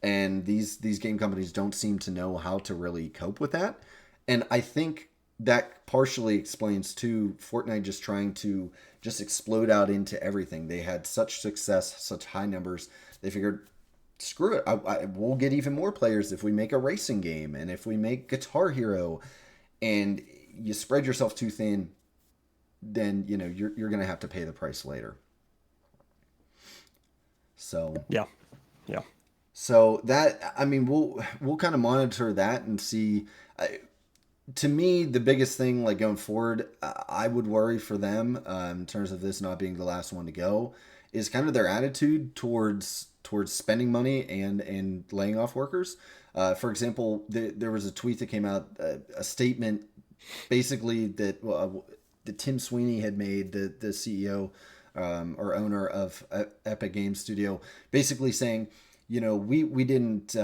And these game companies don't seem to know how to really cope with that. And I think that partially explains too Fortnite just trying to just explode out into everything. They had such success, such high numbers. They figured, screw it, we'll get even more players if we make a racing game and if we make Guitar Hero. And you spread yourself too thin, then you're going to have to pay the price later. So Yeah, yeah, so that, I mean, we'll kind of monitor that and see. To me, the biggest thing, like going forward, I would worry for them, in terms of this not being the last one to go, is kind of their attitude towards spending money and laying off workers. For example, there was a tweet that came out, a statement basically that Tim Sweeney had made, the CEO, or owner of Epic Games Studio, basically saying, we didn't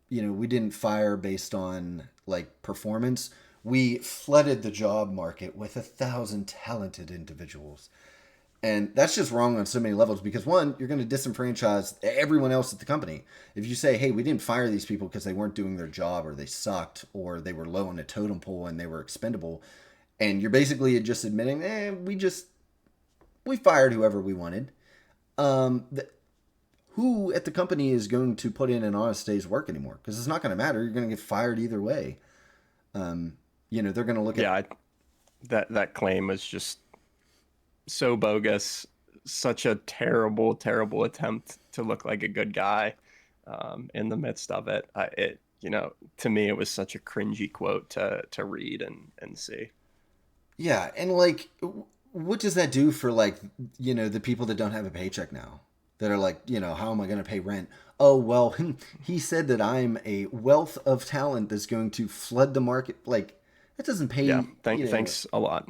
we didn't fire based on like performance. We flooded the job market with 1,000 talented individuals. And that's just wrong on so many levels because one, you're going to disenfranchise everyone else at the company. If you say, hey, we didn't fire these people because they weren't doing their job or they sucked or they were low on a totem pole and they were expendable, and you're basically just admitting, we fired whoever we wanted. Who at the company is going to put in an honest day's work anymore? Because it's not going to matter. You're going to get fired either way. They're going to look at. yeah. That claim was just so bogus. Such a terrible attempt to look like a good guy in the midst of it. To me, it was such a cringy quote to read and see. Yeah, and like, what does that do for like, the people that don't have a paycheck now? That are like, how am I going to pay rent? Oh, well, he said that I'm a wealth of talent that's going to flood the market. Like, that doesn't Yeah, pay, thanks a lot.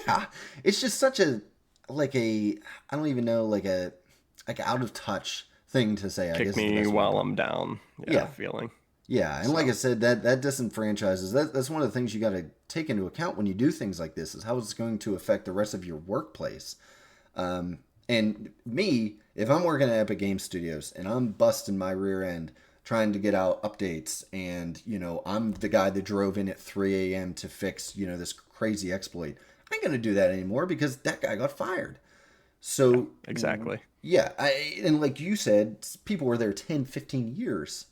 yeah, it's just such a like a I don't even know, like out of touch thing to say. I Kick guess is the me best way to while put it. I'm down. Yeah, Yeah, feeling. yeah, and like So I said, that disenfranchises. That's one of the things you got to take into account when you do things like this is how it's going to affect the rest of your workplace. And me, if I'm working at Epic Game Studios and I'm busting my rear end trying to get out updates, and I'm the guy that drove in at 3 a.m. to fix this crazy exploit, I ain't gonna do that anymore because that guy got fired. yeah, So exactly. yeah, and like you said, people were there 10, 15 years.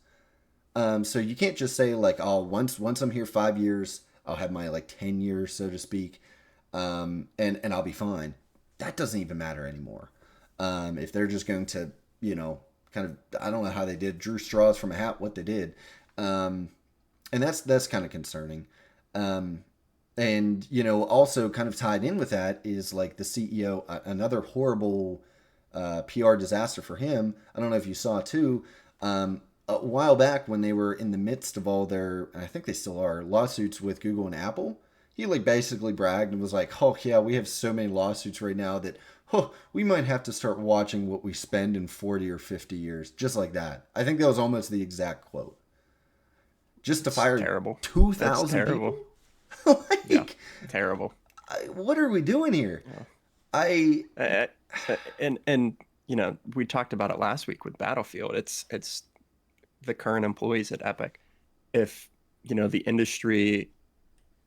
So you can't just say like, oh, once I'm here 5 years, I'll have my like 10 years, so to speak, and I'll be fine. that doesn't even matter anymore. If they're just going to, you know, kind of, I don't know how they did, drew straws from a hat, what they did. Um, and that's kind of concerning. Um, and you know, also kind of tied in with that is like the CEO, another horrible PR disaster for him. I don't know if you saw too. A while back when they were in the midst of all their, and I think they still are, lawsuits with Google and Apple, he like basically bragged and was like, "Oh yeah, we have so many lawsuits right now that oh, we might have to start watching what we spend in 40 or 50 years," just like that. I think that was almost the exact quote. Just to It's fire terrible. That's 2,000 people? terrible. Yeah, Like, terrible. what are we doing here? Yeah. I Uh, and you know, we talked about it last week with Battlefield. It's the current employees at Epic. If you know the industry,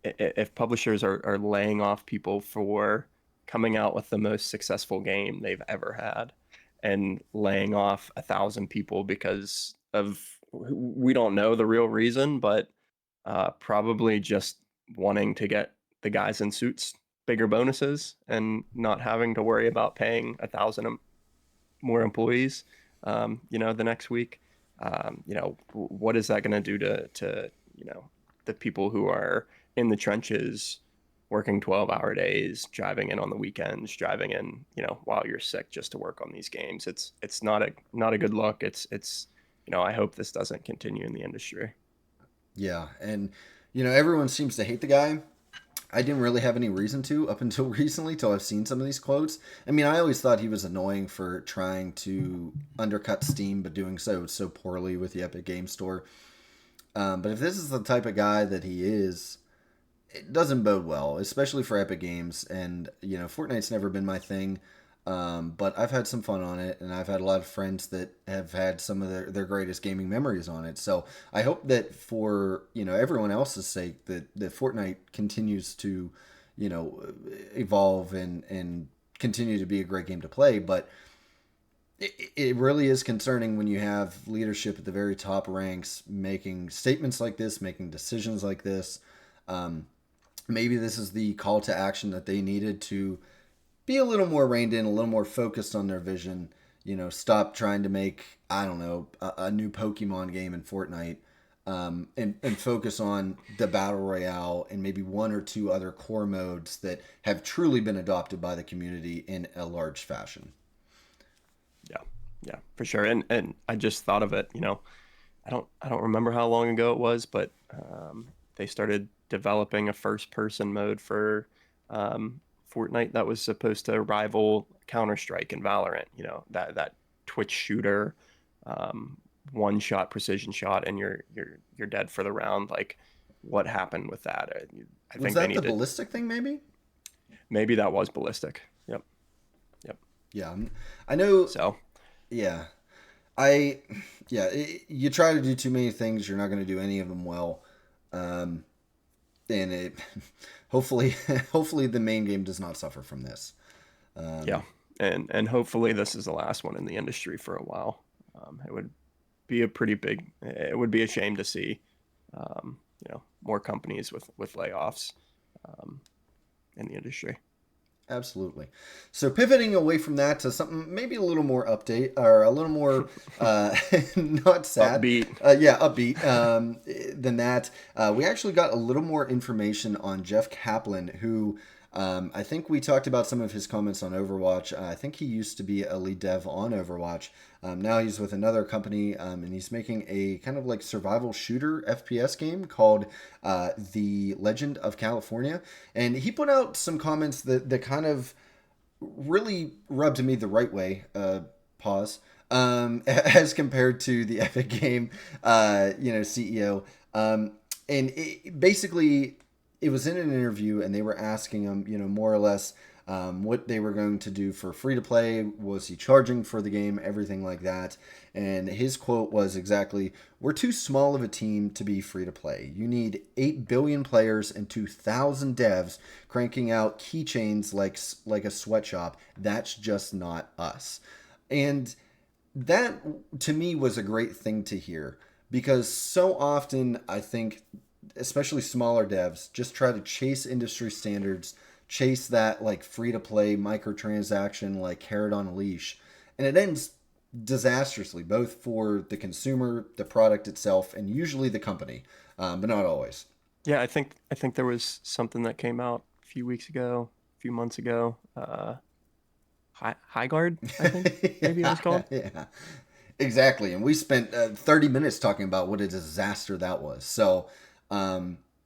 if publishers are laying off people for coming out with the most successful game they've ever had, and laying off 1,000 people because of we don't know the real reason, but probably just wanting to get the guys in suits bigger bonuses and not having to worry about paying 1,000 more employees, you know, the next week. You know, what is that going to do to, you know, the people who are in the trenches working 12-hour days, driving in on the weekends, driving in, you know, while you're sick just to work on these games. It's not a good look. It's you know, I hope this doesn't continue in the industry. yeah, and you know everyone seems to hate the guy. I didn't really have any reason to up until recently, till I've seen some of these quotes. I mean, I always thought he was annoying for trying to undercut Steam, but doing so poorly with the Epic Game Store. But if this is the type of guy that he is, it doesn't bode well, especially for Epic Games. And you know, Fortnite's never been my thing, but I've had some fun on it, and I've had a lot of friends that have had some of their greatest gaming memories on it. So I hope that for you know everyone else's sake, that Fortnite continues to you know evolve and continue to be a great game to play. But it really is concerning when you have leadership at the very top ranks making statements like this, making decisions like this. Um, Maybe this is the call to action that they needed to be a little more reined in, a little more focused on their vision. You know, stop trying to make, I don't know, a new Pokemon game in Fortnite, and focus on the Battle Royale and maybe one or two other core modes that have truly been adopted by the community in a large fashion. Yeah, yeah, for sure. And I just thought of it. You know, I don't remember how long ago it was, but they started developing a first person mode for um, Fortnite that was supposed to rival Counter Strike and Valorant. You know, that Twitch shooter, um, one shot precision shot, and you're dead for the round. Like, what happened with that? I Was think they that the need to. ballistic thing, maybe? Maybe that was ballistic. Yep, yep. Yeah, I know. So Yeah, I, yeah, you try to do too many things, you're not going to do any of them well. Um, and it, hopefully, hopefully the main game does not suffer from this. yeah, Um, and hopefully this is the last one in the industry for a while. It would be a pretty big. It would be a shame to see, you know, more companies with layoffs um, in the industry. Absolutely. So pivoting away from that to something maybe a little more update or a little more not sad, Upbeat. yeah, upbeat than that. We actually got a little more information on Jeff Kaplan, who I think we talked about some of his comments on Overwatch. I think he used to be a lead dev on Overwatch. Now he's with another company, and he's making a kind of like survival shooter FPS game called The Legend of California. And he put out some comments that kind of really rubbed me the right way. Pause. As compared to the Epic Game, you know, CEO. And basically, it was in an interview, and they were asking him, you know, more or less what they were going to do for free to play. Was he charging for the game? Everything like that. And his quote was exactly, "We're too small of a team to be free to play. You need 8 billion players and 2,000 devs cranking out keychains like a sweatshop. That's just not us." And that to me was a great thing to hear, because so often I think especially smaller devs just try to chase industry standards, chase that like free to play microtransaction like carrot on a leash, and it ends disastrously, both for the consumer, the product itself, and usually the company, but not always. Yeah, I think there was something that came out a few weeks ago, a few months ago. High Guard, I think maybe it was Yeah, called. yeah, exactly. And we spent 30 minutes talking about what a disaster that was. So,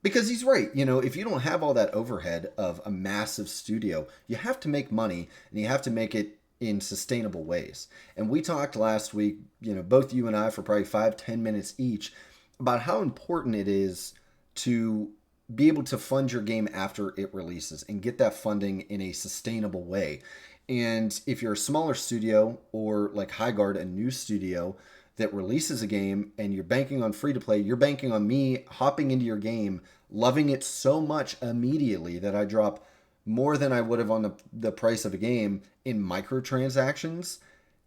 because he's right, if you don't have all that overhead of a massive studio, you have to make money and you have to make it in sustainable ways. And we talked last week, both you and I, for probably 5-10 minutes each, about how important it is to be able to fund your game after it releases and get that funding in a sustainable way. And if you're a smaller studio or like Highguard, a new studio that releases a game and you're banking on free to play, you're banking on me hopping into your game, loving it so much immediately that I drop more than I would have on the price of a game in microtransactions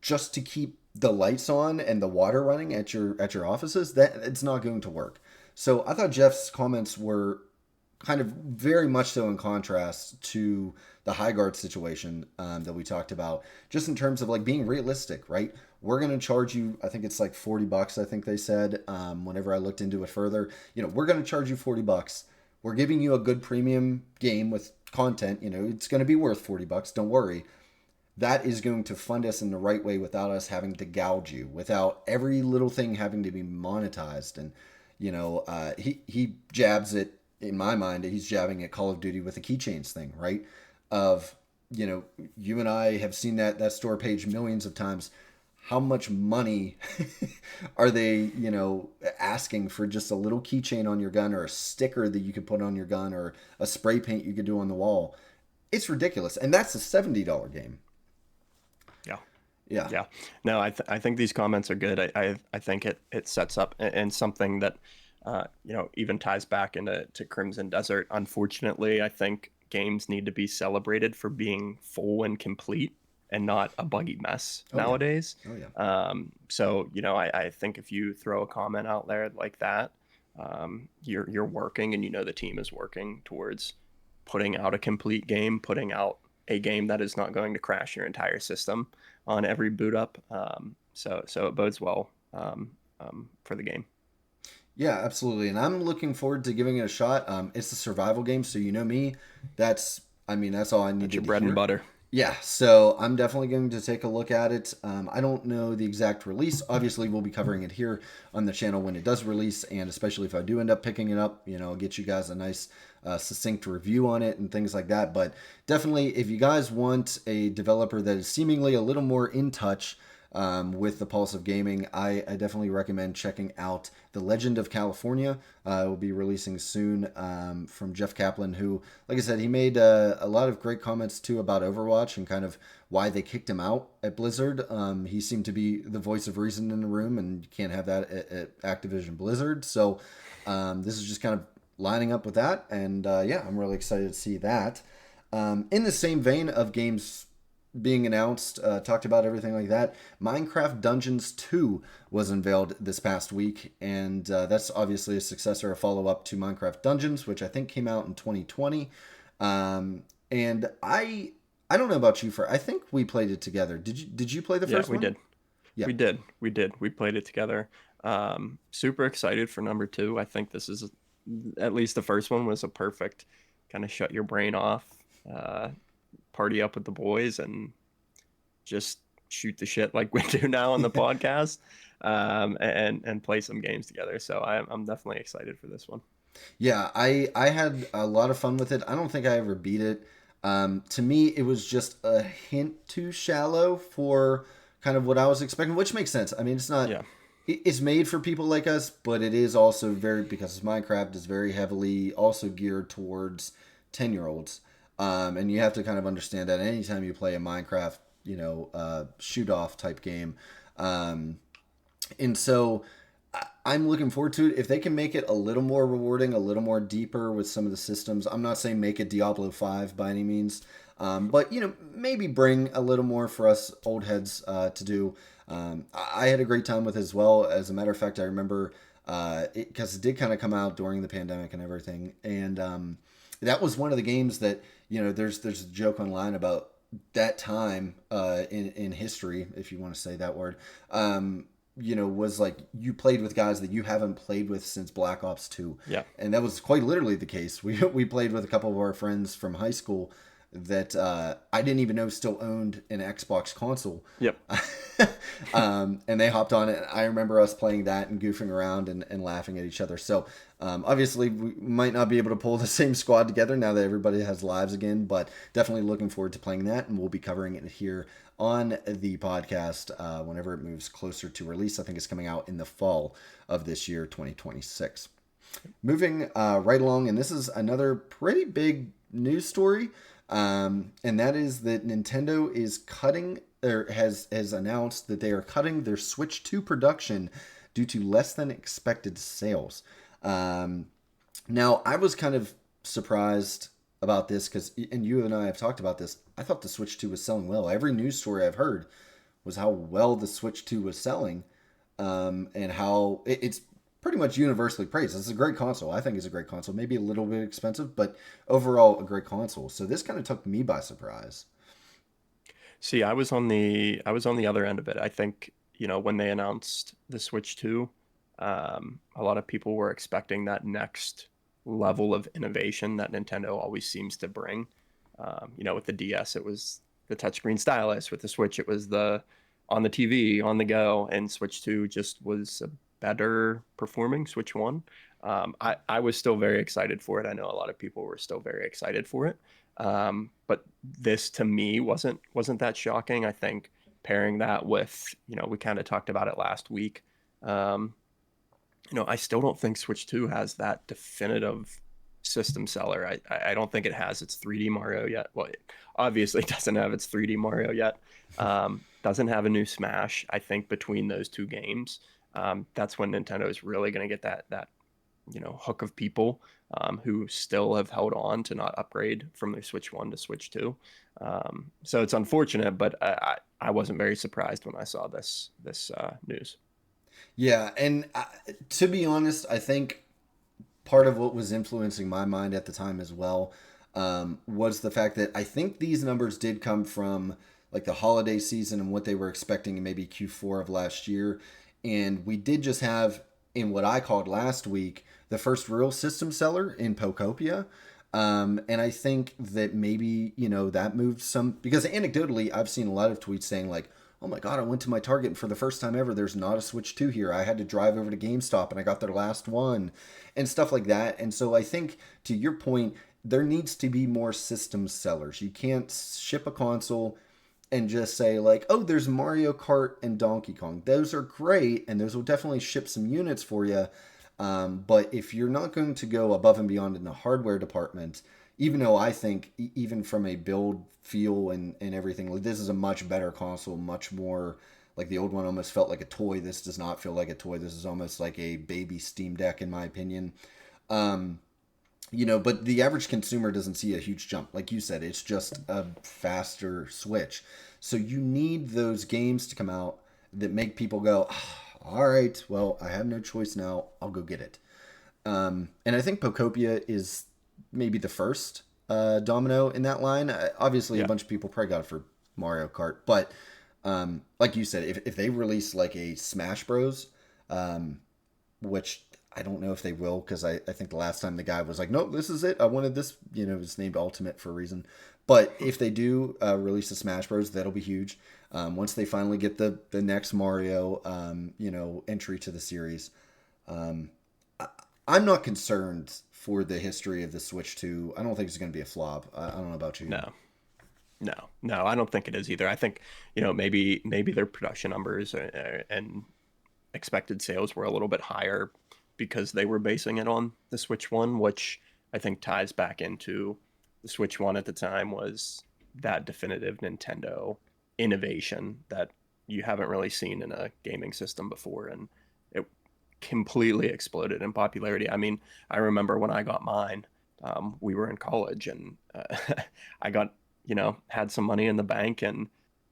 just to keep the lights on and the water running at your offices. That it's not going to work. So I thought Jeff's comments were kind of very much so in contrast to the high guard situation that we talked about, just in terms of like being realistic, right? We're going to charge you, I think it's like $40, I think they said, whenever I looked into it further. We're going to charge you $40. We're giving you a good premium game with content. It's going to be worth $40. Don't worry. That is going to fund us in the right way without us having to gouge you, without every little thing having to be monetized. And he jabs it, in my mind, he's jabbing at Call of Duty with the keychains thing, right? Of you and I have seen that store page millions of times. How much money are they asking for just a little keychain on your gun, or a sticker that you could put on your gun, or a spray paint you could do on the wall? It's ridiculous, and that's a $70 game. Yeah. Yeah. Yeah. No, I think these comments are good. I think it sets up and something that even ties back into Crimson Desert. Unfortunately, I think games need to be celebrated for being full and complete and not a buggy mess Oh yeah. nowadays. Oh yeah. So I think if you throw a comment out there like that, you're working, and the team is working towards putting out a complete game, putting out a game that is not going to crash your entire system on every boot up. So it bodes well for the game. Yeah, absolutely. And I'm looking forward to giving it a shot. It's a survival game, so you know me. That's all I That's needed your to bread and hear. butter. Yeah, so I'm definitely going to take a look at it. I don't know the exact release. Obviously, we'll be covering it here on the channel when it does release, and especially if I do end up picking it up, I'll get you guys a nice, succinct review on it and things like that. But definitely, if you guys want a developer that is seemingly a little more in touch with the pulse of gaming, I definitely recommend checking out The Legend of California. It will be releasing soon, from Jeff Kaplan, who, like I said, he made a lot of great comments too about Overwatch and kind of why they kicked him out at Blizzard. He seemed to be the voice of reason in the room, and you can't have that at Activision Blizzard. So this is just kind of lining up with that, and yeah, I'm really excited to see that. In the same vein of games being announced, talked about everything like that, Minecraft Dungeons 2 was unveiled this past week, and that's obviously a successor, a follow-up to Minecraft Dungeons, which I think came out in 2020. And I don't know about you, I think we played it together. Did you play the Yeah, first we one? did. Yeah. We played it together. Super excited for number two. I think this is, at least the first one was a perfect kind of shut your brain off, uh, party up with the boys, and just shoot the shit like we do now on the podcast, and play some games together. So I'm definitely excited for this one. Yeah, I had a lot of fun with it. I don't think I ever beat it. To me, it was just a hint too shallow for kind of what I was expecting, which makes sense. I mean, it's not. Yeah. It's made for people like us, but it is also very, because Minecraft is very heavily also geared towards 10-year-olds. And you have to kind of understand that anytime you play a Minecraft, shoot off type game. And so I'm looking forward to it. If they can make it a little more rewarding, a little more deeper with some of the systems, I'm not saying make it Diablo 5 by any means, but maybe bring a little more for us old heads to do. I had a great time with it as well. As a matter of fact, I remember because it did kind of come out during the pandemic and everything, and that was one of the games that there's a joke online about that time in history, if you want to say that word. Was like you played with guys that you haven't played with since Black Ops 2. Yeah. And that was quite literally the case. We played with a couple of our friends from high school that I didn't even know still owned an Xbox console. Yep. And they hopped on it. I remember us playing that and goofing around and laughing at each other. So obviously, we might not be able to pull the same squad together now that everybody has lives again, but definitely looking forward to playing that. And we'll be covering it here on the podcast whenever it moves closer to release. I think it's coming out in the fall of this year, 2026. Moving right along, and this is another pretty big news story, and that is that Nintendo is cutting, or has announced that they are cutting their Switch 2 production due to less than expected sales. Now, I was kind of surprised about this because, and you and I have talked about this. I thought the Switch 2 was selling well. Every news story I've heard was how well the Switch 2 was selling, and how it's pretty much universally praised. It's a great console. I think it's a great console. Maybe a little bit expensive, but overall a great console. So this kind of took me by surprise. See, I was on the other end of it. I think, when they announced the Switch 2, a lot of people were expecting that next level of innovation that Nintendo always seems to bring. With the DS, it was the touchscreen stylus. With the Switch, it was the on the TV, on the go, and Switch 2 just was a better performing Switch 1. I was still very excited for it. I know a lot of people were still very excited for it. But this to me wasn't that shocking. I think pairing that with, we kind of talked about it last week. Um, I still don't think Switch 2 has that definitive system seller. I don't think it has its 3D Mario yet. Well, it obviously doesn't have its 3D Mario yet. Doesn't have a new Smash. I think between those two games, that's when Nintendo is really going to get that hook of people who still have held on to not upgrade from their Switch 1 to Switch 2. So it's unfortunate, but I wasn't very surprised when I saw this news. Yeah, and to be honest, I think part of what was influencing my mind at the time as well was the fact that I think these numbers did come from like the holiday season and what they were expecting in maybe Q4 of last year. And we did just have, in what I called last week, the first real system seller in Pocopia. And I think that maybe, that moved some, because anecdotally, I've seen a lot of tweets saying like, oh my God, I went to my Target and for the first time ever, there's not a Switch 2 here. I had to drive over to GameStop and I got their last one and stuff like that. And so I think to your point, there needs to be more system sellers. You can't ship a console and just say like, oh, there's Mario Kart and Donkey Kong. Those are great and those will definitely ship some units for you. But if you're not going to go above and beyond in the hardware department, even though I think even from a build feel and everything, like this is a much better console, much more like the old one almost felt like a toy. This does not feel like a toy. This is almost like a baby Steam Deck in my opinion. Um, but the average consumer doesn't see a huge jump. Like you said, it's just a faster Switch. So you need those games to come out that make people go, all right, well, I have no choice now. I'll go get it. And I think Pocopia is maybe the first domino in that line. Obviously, a Yeah. bunch of people probably got it for Mario Kart. But like you said, if they release like a Smash Bros., which I don't know if they will, because I think the last time the guy was like, nope, this is it. I wanted this. It's named Ultimate for a reason. But if they do release a Smash Bros., that'll be huge. Once they finally get the next Mario, entry to the series, um, I'm not concerned for the history of the Switch 2. I don't think it's going to be a flop. I don't know about you. No, no, no. I don't think it is either. I think maybe their production numbers and expected sales were a little bit higher because they were basing it on the Switch 1, which I think ties back into the Switch 1 at the time was that definitive Nintendo innovation that you haven't really seen in a gaming system before. And it completely exploded in popularity. I mean, I remember when I got mine, we were in college and I got, had some money in the bank and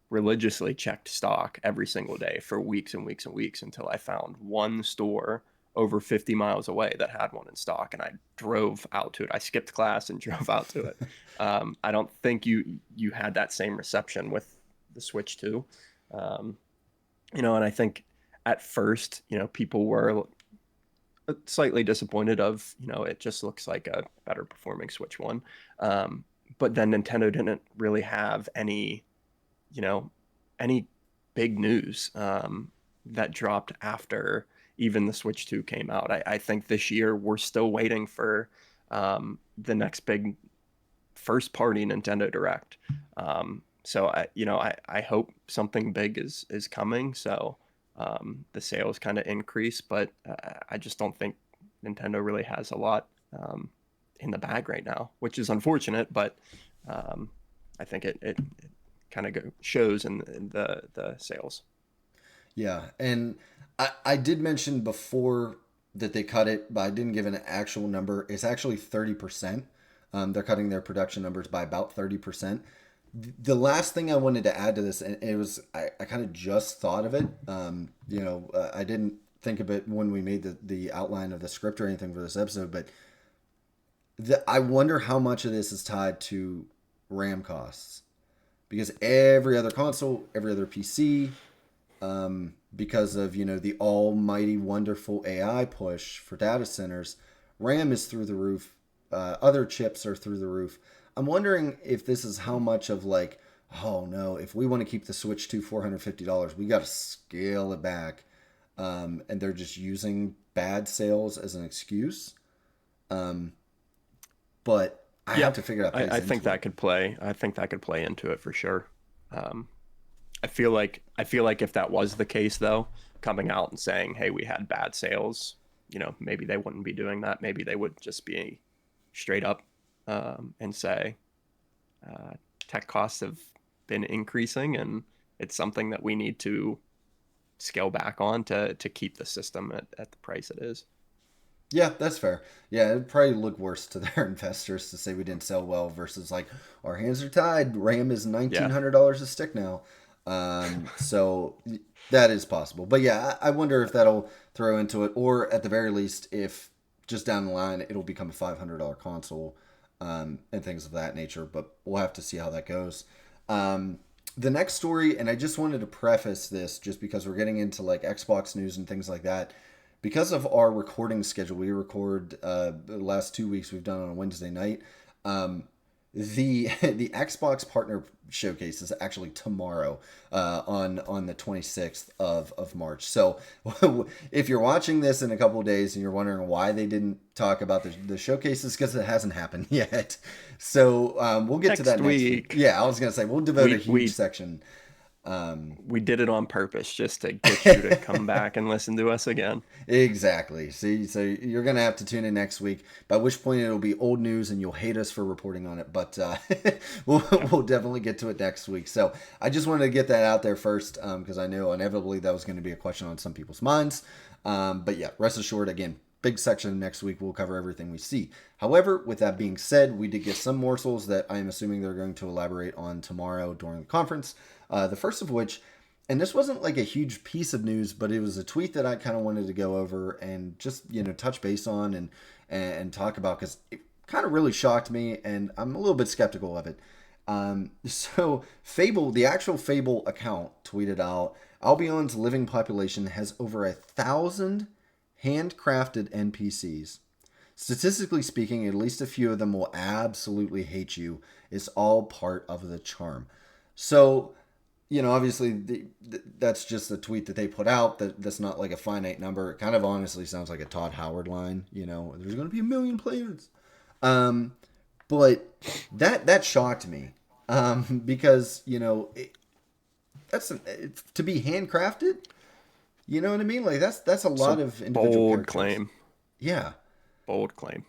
religiously checked stock every single day for weeks and weeks and weeks until I found one store over 50 miles away that had one in stock, and I drove out to it. I skipped class and drove out to it. I don't think you had that same reception with the Switch 2. Um, and I think at first, people were slightly disappointed of, it just looks like a better performing Switch 1. But then Nintendo didn't really have you know, any big news that dropped after even the Switch 2 came out. I think this year we're still waiting for the next big first party Nintendo Direct. So I hope something big is coming. So the sales kind of increase, but I just don't think Nintendo really has a lot in the bag right now, which is unfortunate. But I think it kind of shows in the sales. Yeah, and I did mention before that they cut it, but I didn't give an actual number. It's actually 30%. They're cutting their production numbers by about 30%. The last thing I wanted to add to this, and it was I kind of just thought of it. I didn't think of it when we made the outline of the script or anything for this episode, but I wonder how much of this is tied to RAM costs, because every other console, every other PC, because of the almighty wonderful AI push for data centers, RAM is through the roof. Other chips are through the roof. I'm wondering if this is how much of like, oh no, if we want to keep the Switch to $450, we got to scale it back, and they're just using bad sales as an excuse. Um, but I Yeah, have to figure out I plays think into that it. could play. I think that could play into it for sure. Um, I feel like if that was the case though, coming out and saying, "Hey, we had bad sales," maybe they wouldn't be doing that. Maybe they would just be straight up and say, uh, "Tech costs have been increasing, and it's something that we need to scale back on to keep the system at the price it is." Yeah, that's fair. Yeah, it'd probably look worse to their investors to say we didn't sell well versus like our hands are tied. RAM is Yeah, $1,900 a stick now. So that is possible. But yeah, I wonder if that'll throw into it, or at the very least, if just down the line it'll become a $500 console, and things of that nature. But we'll have to see how that goes. Um, the next story, and I just wanted to preface this just because we're getting into like Xbox news and things like that. Because of our recording schedule, we record the last 2 weeks we've done on a Wednesday night. Um, the Xbox partner showcase is actually tomorrow, on the 26th of March. So if you're watching this in a couple of days and you're wondering why they didn't talk about the showcases, because it hasn't happened yet. So we'll get to next that next week. week Yeah, I was gonna say we'll devote a we huge we section. Um, we did it on purpose just to get you to come back and listen to us again. Exactly. See, so you're gonna have to tune in next week. By which point it'll be old news, and you'll hate us for reporting on it. But we'll Yeah. we'll definitely get to it next week. So I just wanted to get that out there first, because I know inevitably that was going to be a question on some people's minds. But yeah, rest assured. Again, big section next week. We'll cover everything we see. However, with that being said, we did get some morsels that I'm assuming they're going to elaborate on tomorrow during the conference. The first of which, and this wasn't like a huge piece of news, but it was a tweet that I kind of wanted to go over and just touch base on and talk about, because it kind of really shocked me, and I'm a little bit skeptical of it. So Fable, the actual Fable account, tweeted out, Albion's living population has over 1,000 handcrafted NPCs. Statistically speaking, at least a few of them will absolutely hate you. It's all part of the charm. So, obviously that's just a tweet that they put out. That's not like a finite number. It kind of honestly sounds like a Todd Howard line. There's going to be 1 million players. Um, but that shocked me, because to be handcrafted. You know what I mean? Like that's a It's lot a of individual bold characters. claim. Yeah, Bold claim.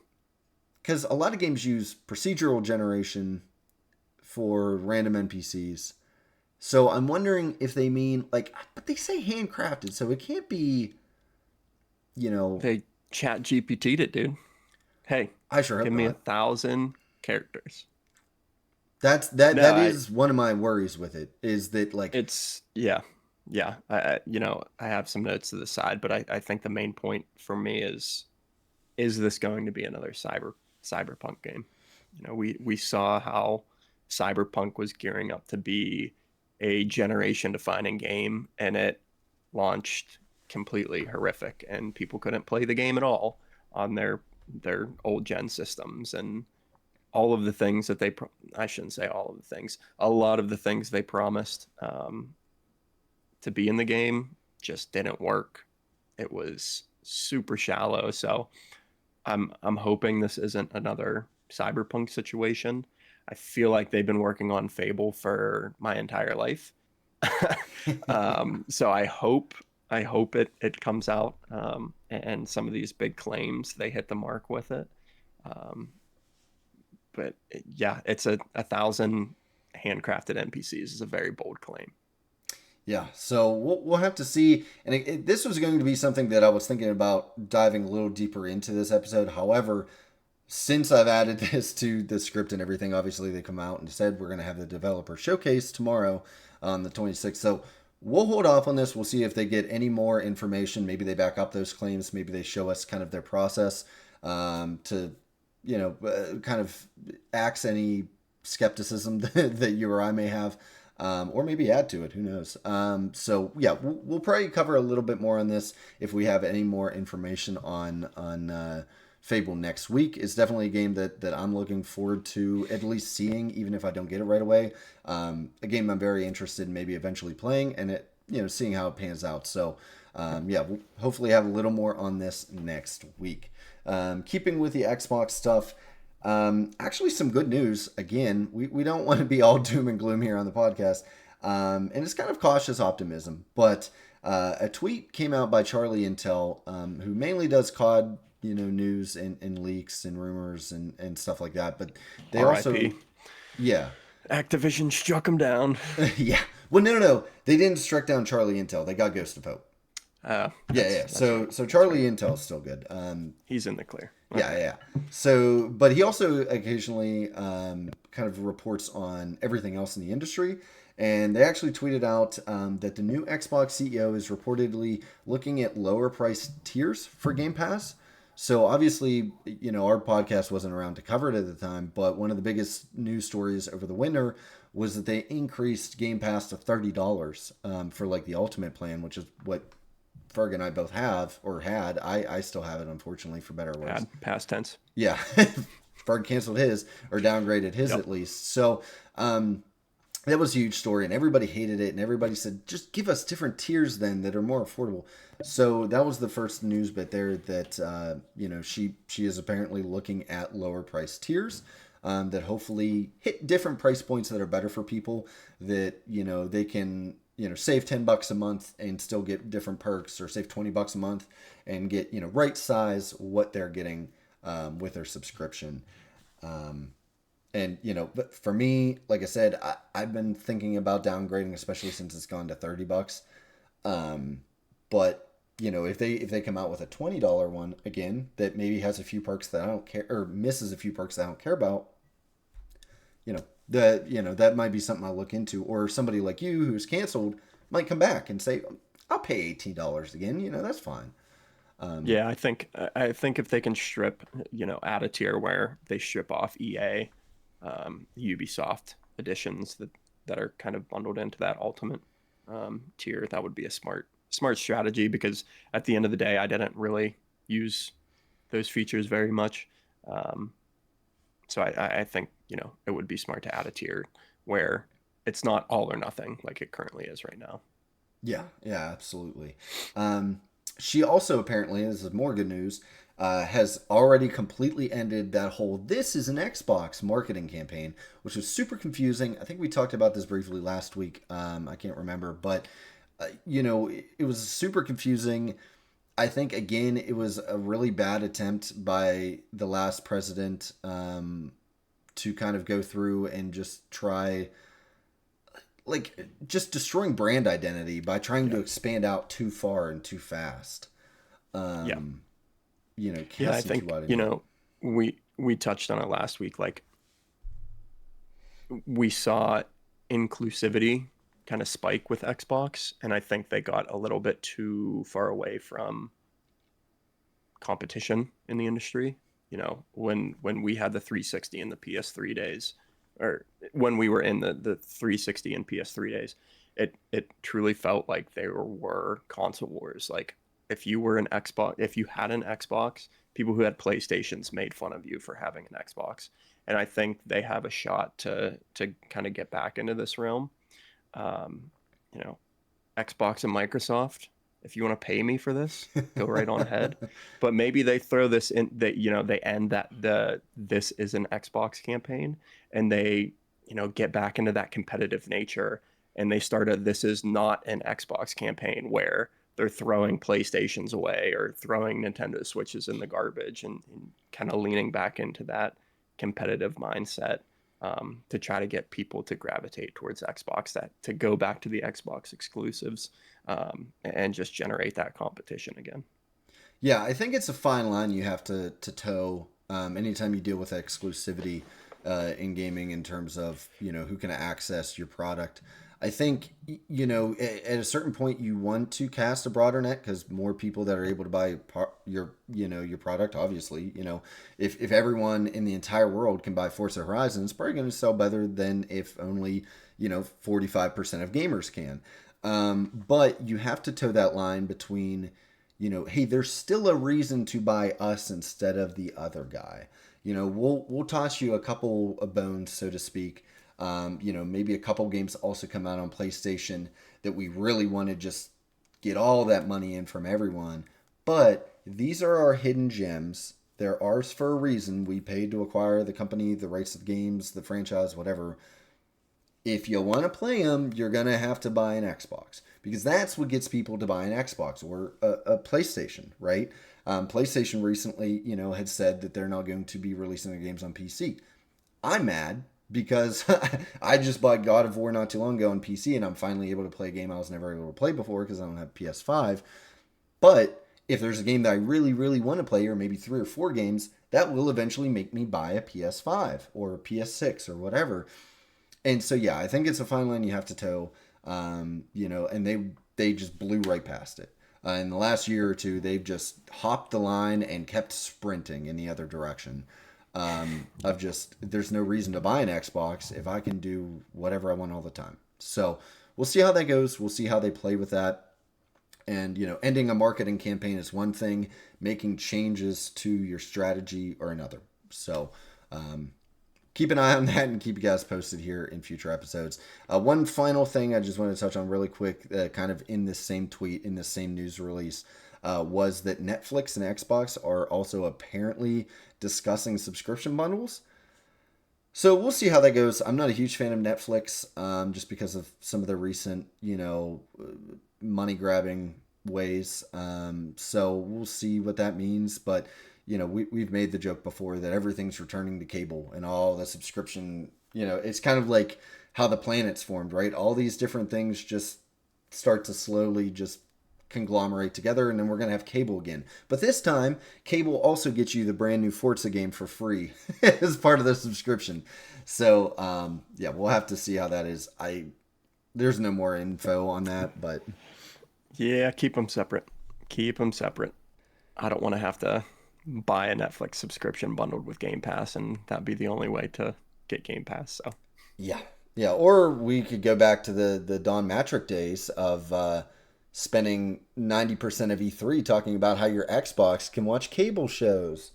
because a lot of games use procedural generation for random NPCs. So I'm wondering if they mean like, but they say handcrafted, so it can't be, you know. They chat GPT'd it, dude. Hey, I sure hope give me a not. thousand characters. That No, is one of my worries with it, is that like, it's yeah. Yeah, I have some notes to the side, but I think the main point for me is this going to be another cyberpunk game? We saw how cyberpunk was gearing up to be a generation defining game, and it launched completely horrific, and people couldn't play the game at all on their old gen systems, and all of the things that I shouldn't say all of the things, a lot of the things they promised to be in the game just didn't work. It was super shallow. So I'm hoping this isn't another cyberpunk situation. I feel like they've been working on Fable for my entire life. So I hope it comes out, and some of these big claims they hit the mark with it. Um, but yeah, it's a thousand handcrafted NPCs is a very bold claim. Yeah, so we'll have to see. And this was going to be something that I was thinking about diving a little deeper into this episode. However, since I've added this to the script and everything, obviously they come out and said we're going to have the developer showcase tomorrow on the 26th. So we'll hold off on this. We'll see if they get any more information. Maybe they back up those claims. Maybe they show us kind of their process to, kind of axe any skepticism that you or I may have. Or maybe add to it. Who knows? So yeah, we'll probably cover a little bit more on this if we have any more information on Fable next week. It's definitely a game that I'm looking forward to at least seeing, even if I don't get it right away. A game I'm very interested in maybe eventually playing and seeing how it pans out. So yeah, we'll hopefully have a little more on this next week. Keeping with the Xbox stuff. Actually, some good news. Again, we don't want to be all doom and gloom here on the podcast. And it's kind of cautious optimism. But a tweet came out by Charlie Intel, who mainly does COD, news and leaks and rumors and stuff like that. But they R.I.P. also, yeah. Activision struck him down. Yeah. Well, no. They didn't strike down Charlie Intel. They got Ghost of Hope. Yeah. So right. so Charlie Intel's still good. He's in the clear. Okay. Yeah. So, but he also occasionally kind of reports on everything else in the industry. And they actually tweeted out that the new Xbox CEO is reportedly looking at lower price tiers for Game Pass. So obviously, our podcast wasn't around to cover it at the time, but one of the biggest news stories over the winter was that they increased Game Pass to $30 for like the Ultimate plan, which is what Ferg and I both have or had. I still have it, unfortunately, for better or worse. Past tense. Yeah. Ferg canceled his or downgraded his at least. So that was a huge story, and everybody hated it, and everybody said, just give us different tiers then that are more affordable. So that was the first news bit there that, she is apparently looking at lower price tiers that hopefully hit different price points that are better for people that, they can save $10 a month and still get different perks, or save $20 a month and get, right size what they're getting with their subscription. And, but for me, like I said, I've been thinking about downgrading, especially since it's gone to $30. But, if they come out with a $20 one again, that maybe has a few perks that I don't care, or misses a few perks that I don't care about, that might be something I'll look into. Or somebody like you who's canceled might come back and say, I'll pay $18 again. That's fine. Yeah, I think if they can add a tier where they strip off EA, Ubisoft editions that are kind of bundled into that ultimate tier, that would be a smart strategy, because at the end of the day, I didn't really use those features very much. So I think it would be smart to add a tier where it's not all or nothing like it currently is right now. Yeah, absolutely. She also apparently, this is more good news, has already completely ended that whole "this is an Xbox" marketing campaign, which was super confusing. I think we talked about this briefly last week. I can't remember, but it was super confusing. I think again, it was a really bad attempt by the last president to kind of go through and just try, like, just destroying brand identity by trying to expand out too far and too fast. Yeah. I Casting think too wide. we touched on it last week. Like, we saw inclusivity kind of spike with Xbox, and I think they got a little bit too far away from competition in the industry. You know, when we had the 360 and the PS3 days, or when we were in the 360 and PS3 days, it truly felt like there were console wars. Like if you were an Xbox, if you had an Xbox, people who had PlayStations made fun of you for having an Xbox. And I think they have a shot to kind of get back into this realm. Um, you know, Xbox and Microsoft, if you want to pay me for this, go right on ahead. But maybe they throw this in that, you know, they end that the this is an Xbox campaign, and they, you know, get back into that competitive nature, and they start a this is not an Xbox campaign where they're throwing PlayStations away or throwing Nintendo Switches in the garbage, and kind of leaning back into that competitive mindset, to try to get people to gravitate towards Xbox, that to go back to the Xbox exclusives, and just generate that competition again. Yeah, I think it's a fine line you have to toe anytime you deal with exclusivity in gaming in terms of who can access your product. I think at a certain point you want to cast a broader net because more people that are able to buy your product. Obviously, if everyone in the entire world can buy Forza Horizon, it's probably going to sell better than if only 45% of gamers can. But you have to toe that line between hey, there's still a reason to buy us instead of the other guy. We'll toss you a couple of bones, so to speak. Maybe a couple games also come out on PlayStation that we really want to just get all that money in from everyone. But these are our hidden gems. They're ours for a reason. We paid to acquire the company, the rights of games, the franchise, whatever. If you want to play them, you're going to have to buy an Xbox because that's what gets people to buy an Xbox or a PlayStation, right? PlayStation recently, had said that they're not going to be releasing their games on PC. I'm mad because I just bought God of War not too long ago on PC and I'm finally able to play a game I was never able to play before because I don't have PS5. But if there's a game that I really, really want to play, or maybe 3 or 4 games, that will eventually make me buy a PS5 or a PS6 or whatever. And so yeah, I think it's a fine line you have to toe. And they just blew right past it. In the last year or two, they've just hopped the line and kept sprinting in the other direction. Of just there's no reason to buy an Xbox if I can do whatever I want all the time. So we'll see how that goes. We'll see how they play with that. And ending a marketing campaign is one thing. Making changes to your strategy or another. So keep an eye on that and keep you guys posted here in future episodes. One final thing I just wanted to touch on really quick, kind of in this same tweet, in this same news release, was that Netflix and Xbox are also apparently discussing subscription bundles. So we'll see how that goes. I'm not a huge fan of Netflix, just because of some of the recent, money grabbing ways. So we'll see what that means. But we've made the joke before that everything's returning to cable and all the subscription, it's kind of like how the planet's formed, right? All these different things just start to slowly just conglomerate together, and then we're going to have cable again. But this time, cable also gets you the brand new Forza game for free as part of the subscription. So, yeah, we'll have to see how that is. There's no more info on that, but Yeah, keep them separate. Keep them separate. I don't want to have to buy a Netflix subscription bundled with Game Pass, and that'd be the only way to get Game Pass. So yeah, yeah. Or we could go back to the Don Matrick days of spending 90% of E3 talking about how your Xbox can watch cable shows.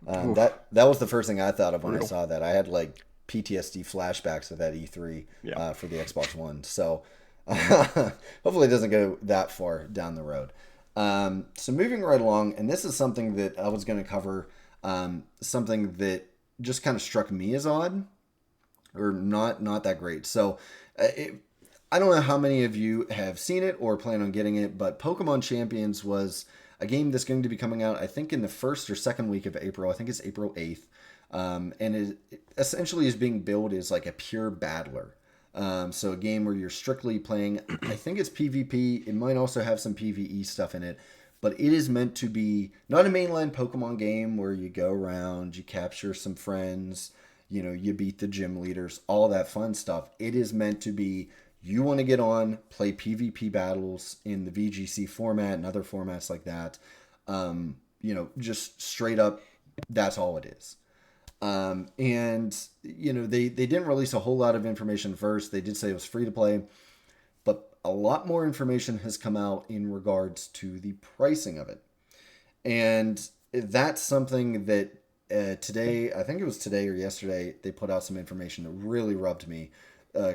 That was the first thing I thought of when I brutal. saw that. I had like PTSD flashbacks of that E3 Yeah. for the Xbox One. So hopefully it doesn't go that far down the road. So moving right along, and this is something that I was going to cover, something that just kind of struck me as odd or not that great. So I don't know how many of you have seen it or plan on getting it, but Pokemon Champions was a game that's going to be coming out, I think, in the first or second week of April. I think it's April 8th. And it essentially is being billed as like a pure battler. So a game where you're strictly playing, I think it's PvP. It might also have some PvE stuff in it. But it is meant to be not a mainline Pokemon game where you go around, you capture some friends, you beat the gym leaders, all that fun stuff. It is meant to be You want to get on, play PvP battles in the VGC format and other formats like that. Just straight up, that's all it is. They didn't release a whole lot of information first. They did say it was free to play, but a lot more information has come out in regards to the pricing of it. And that's something that today, I think it was today or yesterday, they put out some information that really rubbed me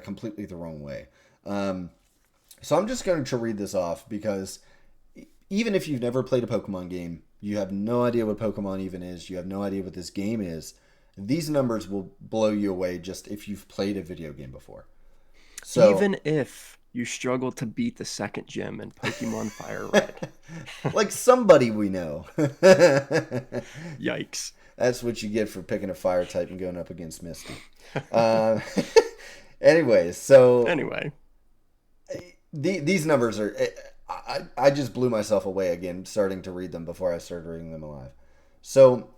completely the wrong way. So I'm just going to read this off because even if you've never played a Pokemon game, you have no idea what Pokemon even is, you have no idea what this game is, these numbers will blow you away just if you've played a video game before. So, Even if you struggle to beat the second gym in Pokemon Fire Red. like somebody we know. Yikes. That's what you get for picking a fire type and going up against Misty. Uh, anyways, so Anyway, these numbers are. I just blew myself away again starting to read them before I started reading them alive. So,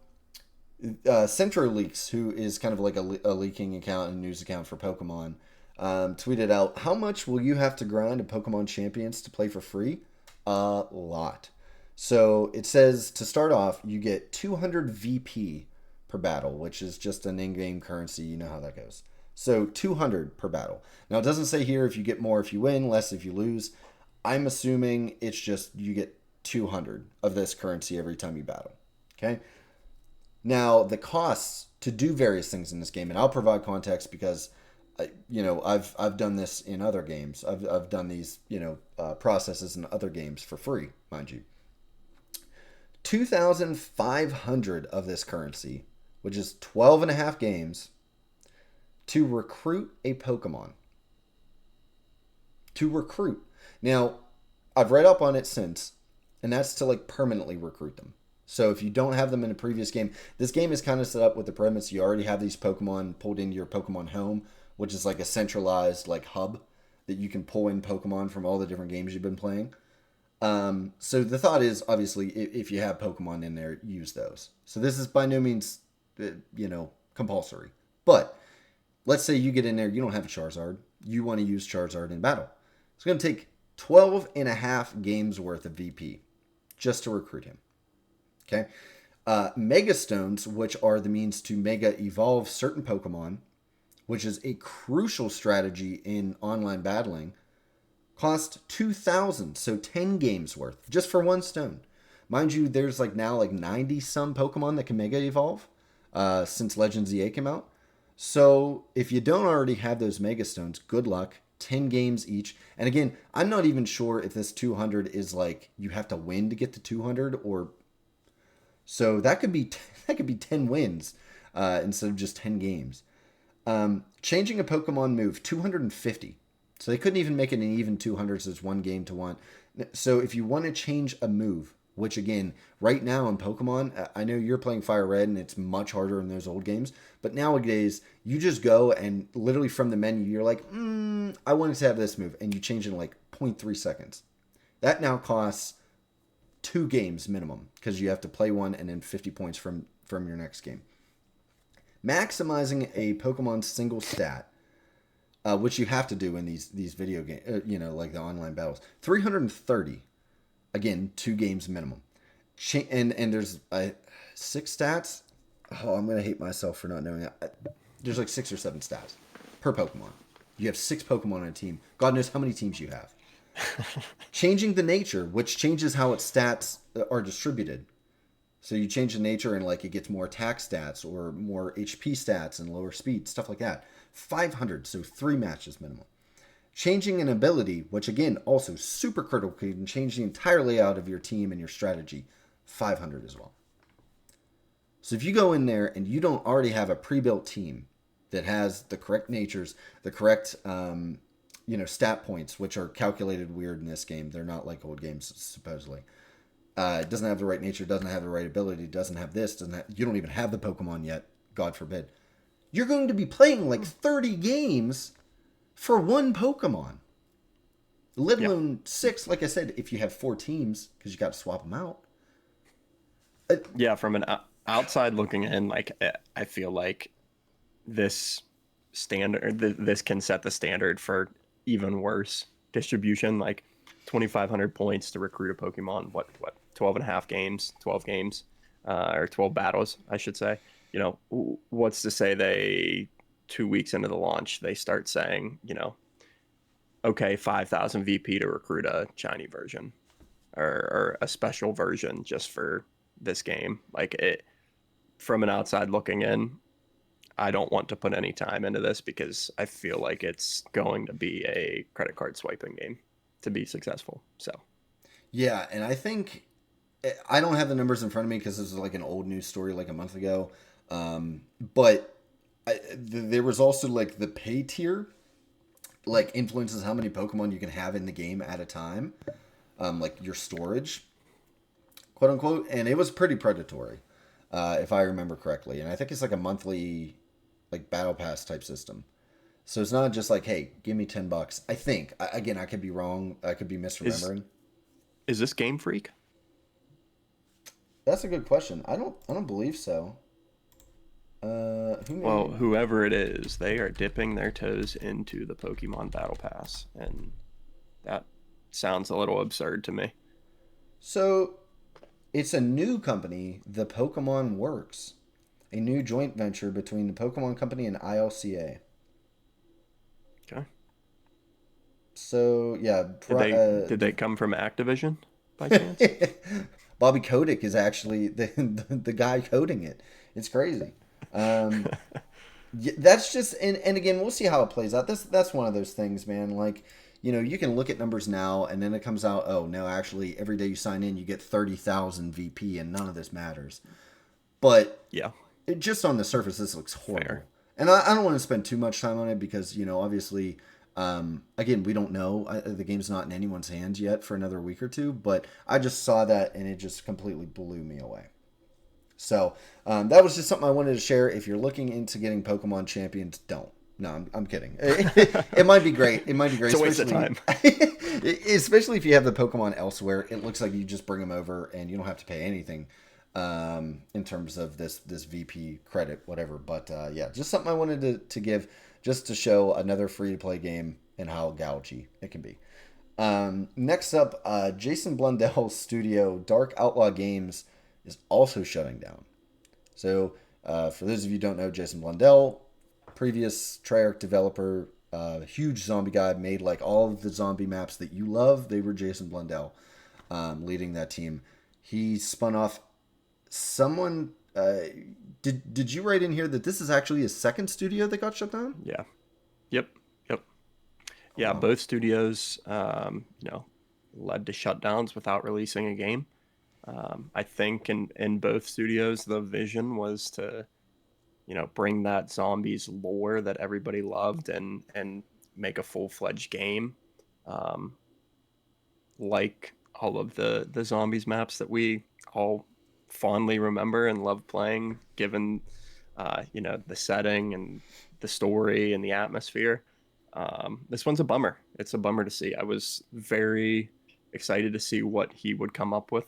Centro Leaks, who is kind of like a leaking account and news account for Pokemon, tweeted out, "How much will you have to grind in Pokemon Champions to play for free? A lot." So it says to start off, you get 200 VP per battle, which is just an in-game currency. You know how that goes. So 200 per battle. Now it doesn't say here if you get more if you win, less if you lose. I'm assuming it's just you get 200 of this currency every time you battle. Okay. Now the costs to do various things in this game, and I'll provide context because I've done this in other games. I've done these processes in other games for free, mind you. 2,500 of this currency, which is 12 and a half games, to recruit a Pokemon. To recruit. Now, I've read up on it since, and that's to like permanently recruit them. So if you don't have them in a previous game, this game is kind of set up with the premise you already have these Pokemon pulled into your Pokemon Home, which is like a centralized like hub that you can pull in Pokemon from all the different games you've been playing. So the thought is obviously if you have Pokemon in there, use those. So this is by no means, compulsory. But let's say you get in there, you don't have a Charizard, you want to use Charizard in battle. It's going to take 12 and a half games worth of VP just to recruit him. Okay. Mega Stones, which are the means to Mega Evolve certain Pokemon, which is a crucial strategy in online battling, cost 2,000, so 10 games worth, just for one stone. Mind you, there's now 90 some Pokemon that can Mega Evolve since Legends EA came out. So if you don't already have those Mega Stones, good luck. 10 games each. And again, I'm not even sure if this 200 is you have to win to get to 200 or... So that could be 10 wins instead of just 10 games. Changing a Pokemon move, 250. So they couldn't even make it an even 200, so it's one game to one. So if you want to change a move, which again, right now in Pokemon, I know you're playing Fire Red and it's much harder in those old games, but nowadays you just go and literally from the menu, you're like, I wanted to have this move, and you change it in 0.3 seconds. That now costs 2 games minimum because you have to play one and then 50 points from your next game. Maximizing a Pokemon single stat, which you have to do in these video games, like the online battles. 330, again, 2 games minimum. And there's 6 stats. Oh, I'm gonna hate myself for not knowing that. There's 6 or 7 stats per Pokemon. You have 6 Pokemon on a team. God knows how many teams you have. Changing the nature, which changes how its stats are distributed. So you change the nature and it gets more attack stats or more HP stats and lower speed, stuff like that. 500, so 3 matches minimum. Changing an ability, which again, also super critical, can change the entire layout of your team and your strategy. 500 as well. So if you go in there and you don't already have a pre-built team that has the correct natures, the correct stat points, which are calculated weird in this game. They're not like old games, supposedly. It doesn't have the right nature, doesn't have the right ability, doesn't have this, you don't even have the Pokemon yet, God forbid. You're going to be playing 30 games for one Pokemon. Let alone 6, like I said, if you have 4 teams, because you got to swap them out. Yeah, from an outside looking in, I feel like this standard, this can set the standard for even worse distribution, like 2,500 points to recruit a Pokemon. What 12 and a half games, 12 games, or 12 battles, I should say. You know, what's to say they 2 weeks into the launch they start saying, okay, 5,000 VP to recruit a shiny version or a special version just for this game. Like it, from an outside looking in, I don't want to put any time into this because I feel like it's going to be a credit card swiping game to be successful. So, Yeah, and I think I don't have the numbers in front of me because this is like an old news story like a month ago. But there was also like the pay tier, like influences how many Pokemon you can have in the game at a time, like your storage, quote unquote, and it was pretty predatory, if I remember correctly. And I think it's like a monthly, like battle pass type system. So it's not just like, hey, give me $10. I think again, I could be wrong. I could be is misremembering. is this Game Freak? That's a good question. I don't believe so. Who Well, made? whoever it is, they are dipping their toes into the Pokemon Battle Pass, and that sounds a little absurd to me. So it's a new company, the Pokemon Works, a new joint venture between the Pokemon Company and ILCA. Okay. So yeah, Did they come from Activision by chance? Bobby Kotick is actually the guy coding it. It's crazy. Um, that's just and again we'll see how it plays out. That's one of those things, man. Like you can look at numbers now and then it comes out. Oh no, actually every day you sign in you get 30,000 VP and none of this matters. But Yeah, just on the surface, this looks fair. horrible. And I don't want to spend too much time on it because, obviously, again, we don't know. The game's not in anyone's hands yet for another week or two. But I just saw that and it just completely blew me away. So that was just something I wanted to share. If you're looking into getting Pokemon Champions, don't. No, I'm kidding. It might be great. It might be great, It's a waste of especially time. especially if you have the Pokemon elsewhere. It looks like you just bring them over and you don't have to pay anything in terms of this VP credit, whatever. But yeah, just something I wanted to give just to show another free to play game and how gougy it can be. Next up, Jason Blundell's studio, Dark Outlaw Games, is also shutting down. So, for those of you who don't know, Jason Blundell, previous Treyarch developer, huge zombie guy, made like all of the zombie maps that you love. They were Jason Blundell leading that team. He spun off someone. Did you write in here that this is actually his second studio that got shut down? Yeah. Yep. Yep. Oh, Yeah. wow. Both studios, led to shutdowns without releasing a game. I think in both studios, the vision was to, bring that zombies lore that everybody loved and make a full fledged game, um, like all of the zombies maps that we all fondly remember and love playing, given the setting and the story and the atmosphere. This one's a bummer. It's a bummer to see. I was very excited to see what he would come up with,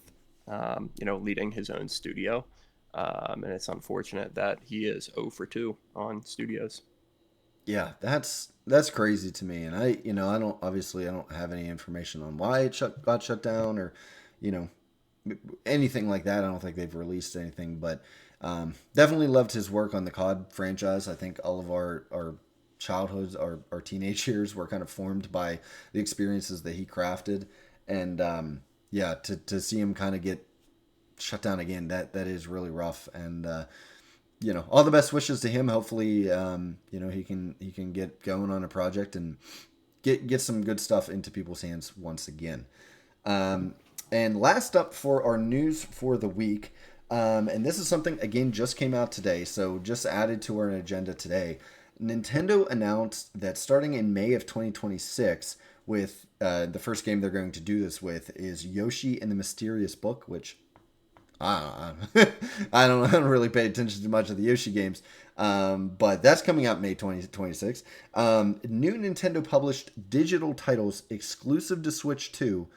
leading his own studio. And it's unfortunate that he is 0 for 2 on studios. Yeah, that's crazy to me. And I I don't have any information on why got shut down or, you know, anything like that. I don't think they've released anything, but definitely loved his work on the COD franchise. I think all of our childhoods, our teenage years were kind of formed by the experiences that he crafted. And yeah, to see him kind of get shut down again, that is really rough. And all the best wishes to him. Hopefully, he can get going on a project and get some good stuff into people's hands once again. And last up for our news for the week, and this is something again just came out today, so just added to our agenda today. Nintendo announced that starting in May of 2026, with the first game they're going to do this with is Yoshi and the Mysterious Book, which I don't really pay attention to much of the Yoshi games, but that's coming out May 2026. New Nintendo published digital titles exclusive to Switch 2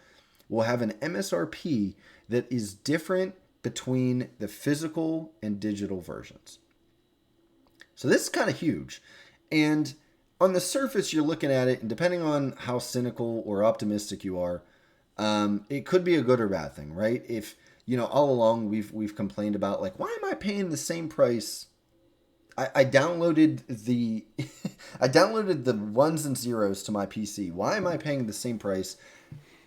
will have an MSRP that is different between the physical and digital versions. So this is kind of huge. And on the surface, you're looking at it, and depending on how cynical or optimistic you are, it could be a good or bad thing, right? If all along we've complained about like, why am I paying the same price? I downloaded the I downloaded the ones and zeros to my PC. Why am I paying the same price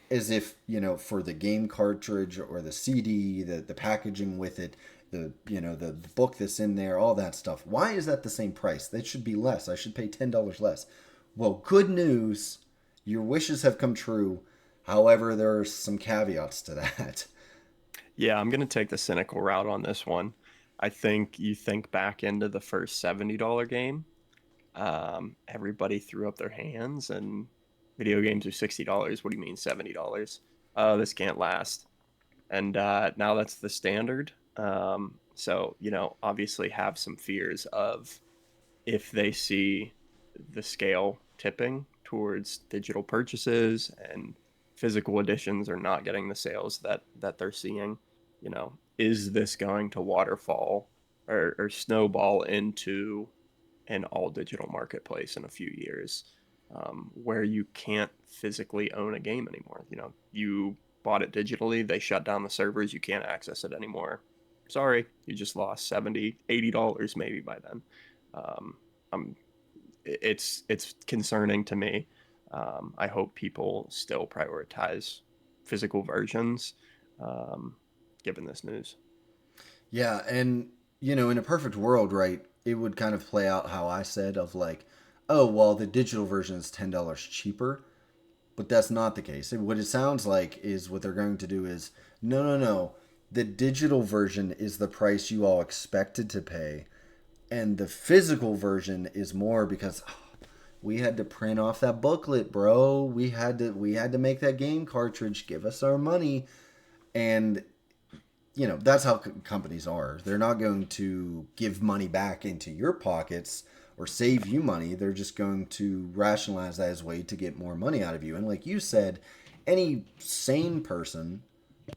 as if for the game cartridge or the CD, the packaging with it, the book that's in there, all that stuff? Why is that the same price? That should be less. I should pay $10 less. Well, good news, your wishes have come true. However, there are some caveats to that. Yeah, I'm gonna take the cynical route on this one. I think you think back into the first $70 game. Everybody threw up their hands, and video games are $60. What do you mean $70? This can't last. And now that's the standard. So obviously have some fears of if they see the scale tipping towards digital purchases and physical editions are not getting the sales that they're seeing, is this going to waterfall or snowball into an all digital marketplace in a few years, where you can't physically own a game anymore? You bought it digitally, they shut down the servers, you can't access it anymore. Sorry, you just lost 70, $80 maybe by then. um, I'm it's concerning to me. I hope people still prioritize physical versions, um, given this news. Yeah, and in a perfect world, right, it would kind of play out how I said of like, oh, well, the digital version is $10 cheaper, but that's not the case. What it sounds like is what they're going to do is no, no, no. The digital version is the price you all expected to pay, and the physical version is more because we had to print off that booklet, bro. We had to make that game cartridge. Give us our money. And that's how companies are. They're not going to give money back into your pockets or save you money. They're just going to rationalize that as a way to get more money out of you. And like you said, any sane person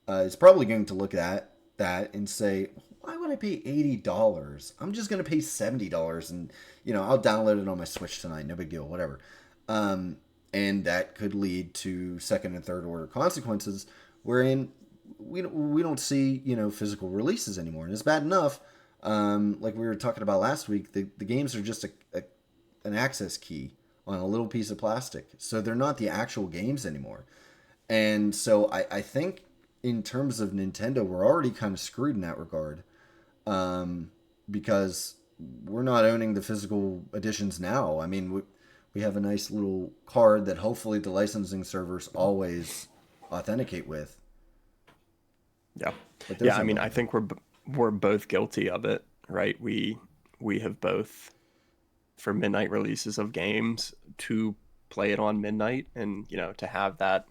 is probably going to look at that and say, why would I pay $80? I'm just going to pay $70, and I'll download it on my Switch tonight. No big deal, whatever. Um, and that could lead to second and third order consequences, wherein we don't see physical releases anymore, and it's bad enough. Like we were talking about last week, the games are just an access key on a little piece of plastic, so they're not the actual games anymore. And so I think in terms of Nintendo, we're already kind of screwed in that regard, because we're not owning the physical editions now. I mean, we have a nice little card that hopefully the licensing servers always authenticate with, Yeah, but yeah. there's I no mean, money I in that. think we're both guilty of it, right? We have both, for midnight releases of games, to play it on midnight, and to have that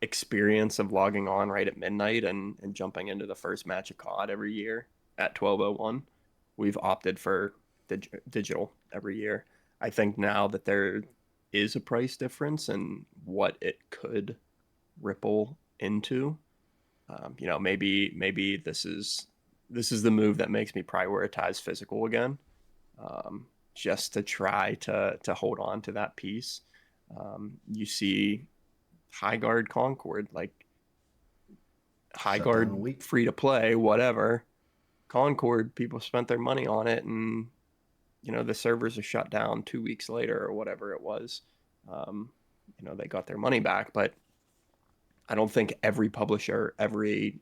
experience of logging on right at midnight and jumping into the first match of COD every year at 12:01. We've opted for digital every year. I think now that there is a price difference and what it could ripple into, maybe this is the move that makes me prioritize physical again, just to try to hold on to that piece. You see High Guard Concord, like High Shut down a Guard week. free to play, whatever. Concord, people spent their money on it, and the servers are shut down 2 weeks later or whatever it was. Um, they got their money back, but I don't think every publisher, every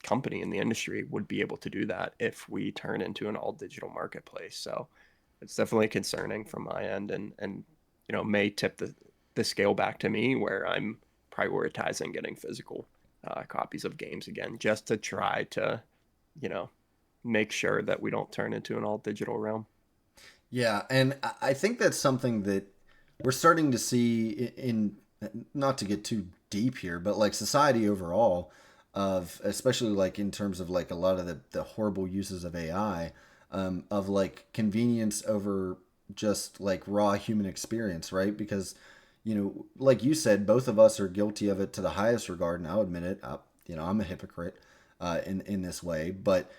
company in the industry would be able to do that if we turn into an all digital marketplace. So it's definitely concerning from my end, and may tip the scale back to me where I'm prioritizing getting physical copies of games again, just to try to you know make sure that we don't turn into an all digital realm. Yeah, and I think that's something that we're starting to see in, not to get too deep here, but like society overall, of especially like in terms of like a lot of the horrible uses of AI, of like convenience over just like raw human experience, right? Because like you said, both of us are guilty of it to the highest regard, and I'll admit it. I'm a hypocrite in this way, but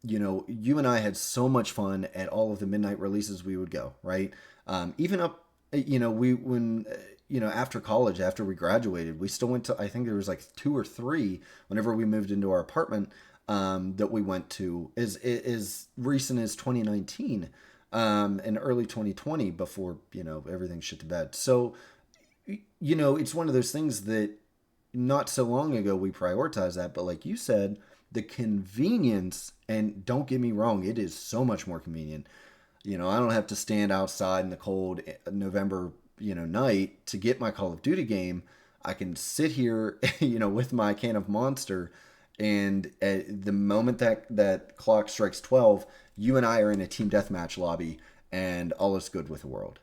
you and I had so much fun at all of the midnight releases we would go, right? Even up, we when after college, after we graduated, we still went to. I think there was like two or three whenever we moved into our apartment that we went to as recent as 2019 and early 2020 before everything shit to bed. So it's one of those things that not so long ago we prioritized that, but like you said, the convenience, and don't get me wrong, it is so much more convenient. I don't have to stand outside in the cold November, night to get my Call of Duty game. I can sit here, with my can of Monster, and at the moment that clock strikes 12, you and I are in a team deathmatch lobby, and all is good with the world.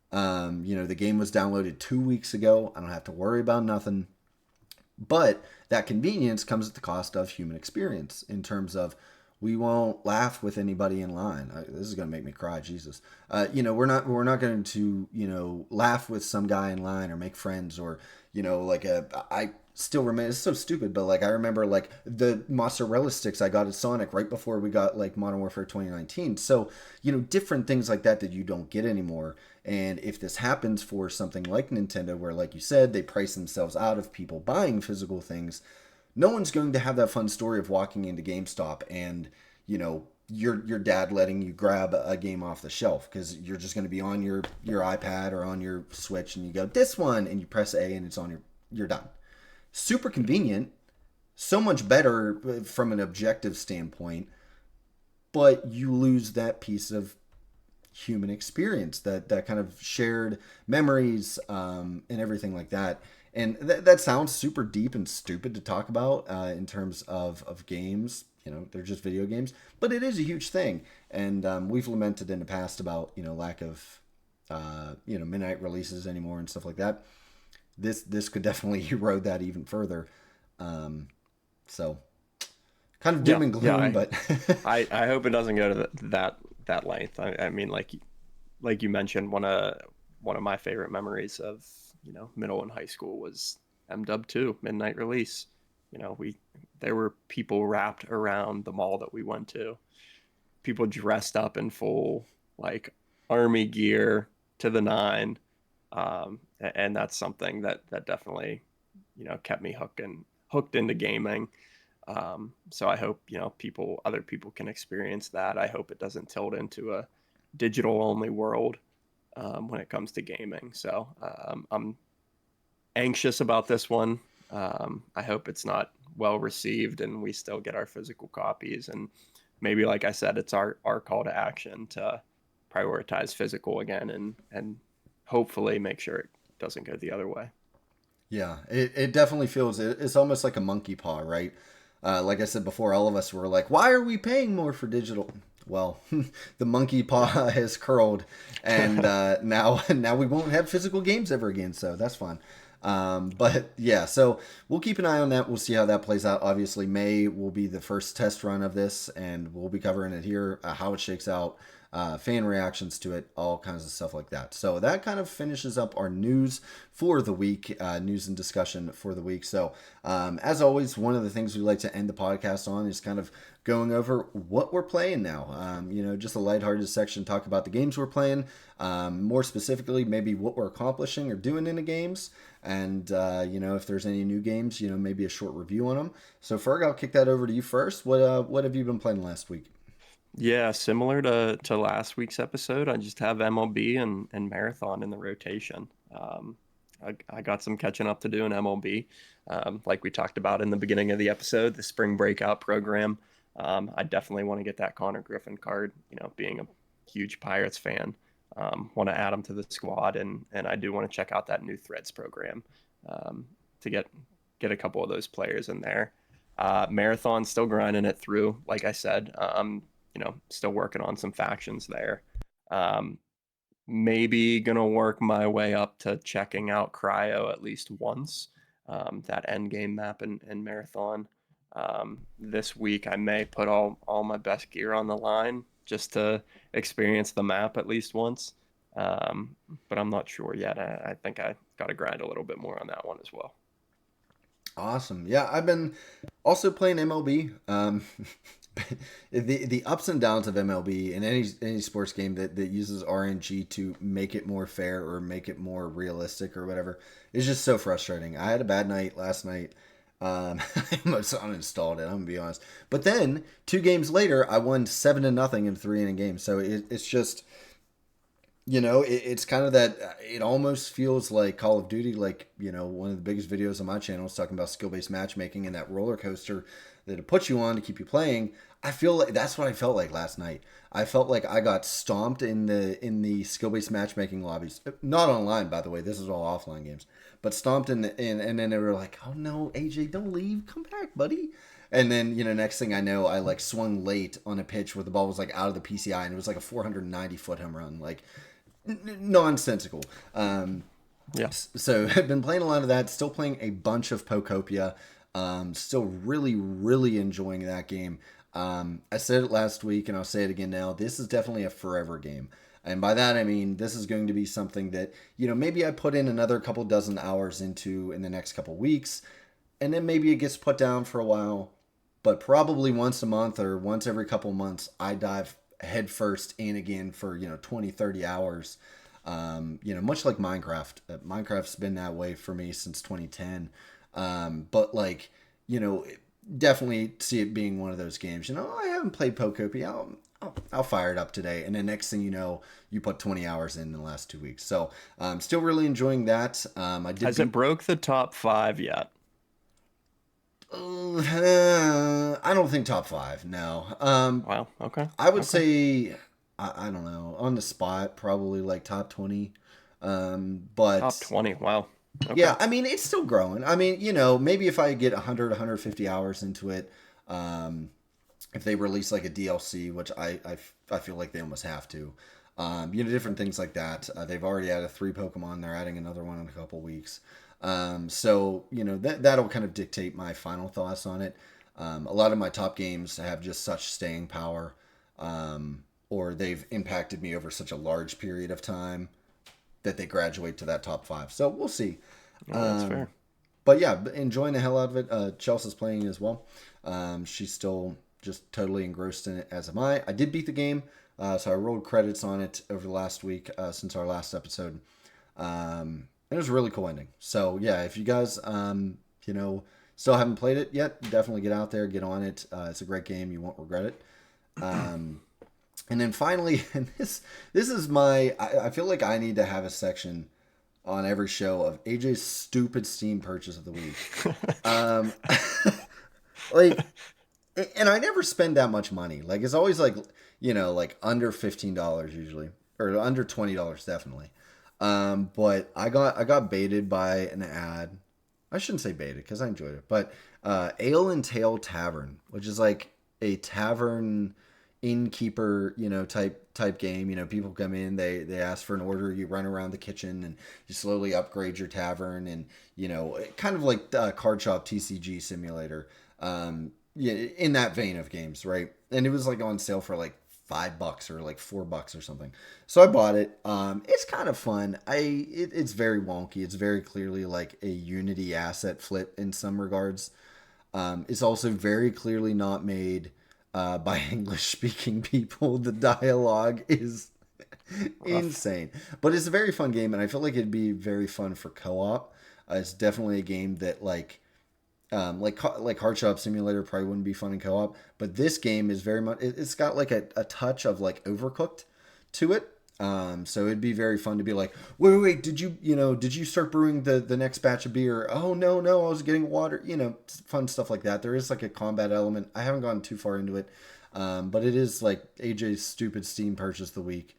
The game was downloaded 2 weeks ago. I don't have to worry about nothing. But that convenience comes at the cost of human experience in terms of we won't laugh with anybody in line. This is going to make me cry, Jesus. We're not going to laugh with some guy in line or make friends or like I still remember, it's so stupid, but like I remember like the mozzarella sticks I got at Sonic right before we got like Modern Warfare 2019. So different things like that you don't get anymore. And if this happens for something like Nintendo, where, like you said, they price themselves out of people buying physical things, no one's going to have that fun story of walking into GameStop and, your dad letting you grab a game off the shelf because you're just going to be on your iPad or on your Switch and you go, this one, and you press A and it's on you're done. Super convenient, so much better from an objective standpoint, but you lose that piece of human experience, that kind of shared memories, and everything like that. And that sounds super deep and stupid to talk about in terms of games. They're just video games, but it is a huge thing. And we've lamented in the past about lack of midnight releases anymore and stuff like that. This could definitely erode that even further. So kind of doom Yeah, and yeah. gloom, but I hope it doesn't go to that length. I mean, like you mentioned, one of my favorite memories of middle and high school was MW2 midnight release. We there were people wrapped around the mall that we went to, people dressed up in full like army gear to the nine, and that's something that definitely kept me hooked into gaming. So I hope other people can experience that. I hope it doesn't tilt into a digital only world when it comes to gaming. So I'm anxious about this one. I hope it's not well received and we still get our physical copies. And maybe, like I said, it's our call to action to prioritize physical again and hopefully make sure it doesn't go the other way. yeah, it definitely feels it's almost like a monkey paw, right? Like I said before, all of us were like, "Why are we paying more for digital?" Well, the monkey paw has curled, and now we won't have physical games ever again. So that's fun. But yeah, so we'll keep an eye on that. We'll see how that plays out. Obviously, May will be the first test run of this, and we'll be covering it here, how it shakes out, fan reactions to it, all kinds of stuff like that. So that kind of finishes up our news for the week, news and discussion for the week. So, as always, one of the things we like to end the podcast on is kind of going over what we're playing now. Just a lighthearted section, talk about the games we're playing, more specifically, maybe what we're accomplishing or doing in the games. And, if there's any new games, maybe a short review on them. So, Ferg, I'll kick that over to you first. What have you been playing last week? Yeah, similar to last week's episode, I just have MLB and Marathon in the rotation. I got some catching up to do in MLB. Like we talked about in the beginning of the episode, the spring breakout program. I definitely want to get that Connor Griffin card. Being a huge Pirates fan, want to add him to the squad, and I do want to check out that new Threads program to get a couple of those players in there. Marathon still grinding it through. Like I said, still working on some factions there. Um, Maybe gonna work my way up to checking out Cryo at least once. That end game map and Marathon. This week I may put all my best gear on the line just to experience the map at least once. Um, but I'm not sure yet. I think I got to grind a little bit more on that one as well. Awesome. Yeah, I've been also playing MLB. the ups and downs of MLB and any sports game that uses RNG to make it more fair or make it more realistic or whatever is just so frustrating. I had a bad night last night. I almost uninstalled it. I'm gonna be honest. But then 2 games later, I won 7-0 in 3 inning games. So it's just it's kind of that. It almost feels like Call of Duty. Like one of the biggest videos on my channel is talking about skill based matchmaking and that roller coaster that it puts you on to keep you playing. I feel like that's what I felt like last night. I felt like I got stomped in the skill based matchmaking lobbies. Not online, by the way. This is all offline games. But stomped in, and then they were like, "Oh no, AJ, don't leave. Come back, buddy." And then next thing I know, I like swung late on a pitch where the ball was like out of the PCI, and it was like a 490-foot home run. Like nonsensical. Yeah. So I've been playing a lot of that. Still playing a bunch of Pokopia. Still really, really enjoying that game. I said it last week, and I'll say it again now. This is definitely a forever game. And by that, I mean, this is going to be something that, maybe I put in another couple dozen hours into in the next couple weeks. And then maybe it gets put down for a while. But probably once a month or once every couple months, I dive headfirst in again for 20 30 hours. Much like Minecraft. Minecraft's been that way for me since 2010. But like definitely see it being one of those games. I haven't played Pokopia. I'll fire it up today, and then next thing you know, you put 20 hours in the last 2 weeks. So still really enjoying that. I did. Has it broke the top 5 yet? I don't think top 5. No. Wow. Okay. I would Okay. say I don't know, on the spot probably like top 20. Top But 20. Wow. Okay. yeah, I mean it's still growing. I mean maybe if I get 100 150 hours into it, if they release like a DLC, which I feel like they almost have to, different things like that. They've already added 3 Pokemon. They're adding another one in a couple weeks. So that'll kind of dictate my final thoughts on it. A lot of my top games have just such staying power, or they've impacted me over such a large period of time that they graduate to that top 5. So we'll see. No, that's fair. But yeah, enjoying the hell out of it. Chelsea's playing as well. She's still just totally engrossed in it, as am I. I did beat the game, so I rolled credits on it over the last week since our last episode. It was a really cool ending. So yeah, if you guys, still haven't played it yet, definitely get out there, get on it. It's a great game. You won't regret it. And then finally, and this is I feel like I need to have a section on every show of AJ's stupid Steam purchase of the week. Like, and I never spend that much money. Like, it's always like, like under $15 usually, or under $20 definitely. But I got baited by an ad. I shouldn't say baited because I enjoyed it, but Ale and Tail Tavern, which is like a tavern innkeeper, type game. People come in, they ask for an order, you run around the kitchen and you slowly upgrade your tavern, and kind of like card shop TCG simulator. Yeah, in that vein of games, right? And it was like on sale for like $5 or like $4 or something. So I bought it. It's kind of fun. It's very wonky. It's very clearly like a Unity asset flip in some regards. It's also very clearly not made by English speaking people. The dialogue is insane, but it's a very fun game, and I feel like it'd be very fun for co-op. It's definitely a game that like Hard Shop Simulator probably wouldn't be fun in co-op, but this game is very much, it's got like a touch of like Overcooked to it. So it'd be very fun to be like, wait, did you start brewing the next batch of beer? Oh no, I was getting water, fun stuff like that. There is like a combat element. I haven't gone too far into it. But it is like AJ's stupid Steam purchase of the week.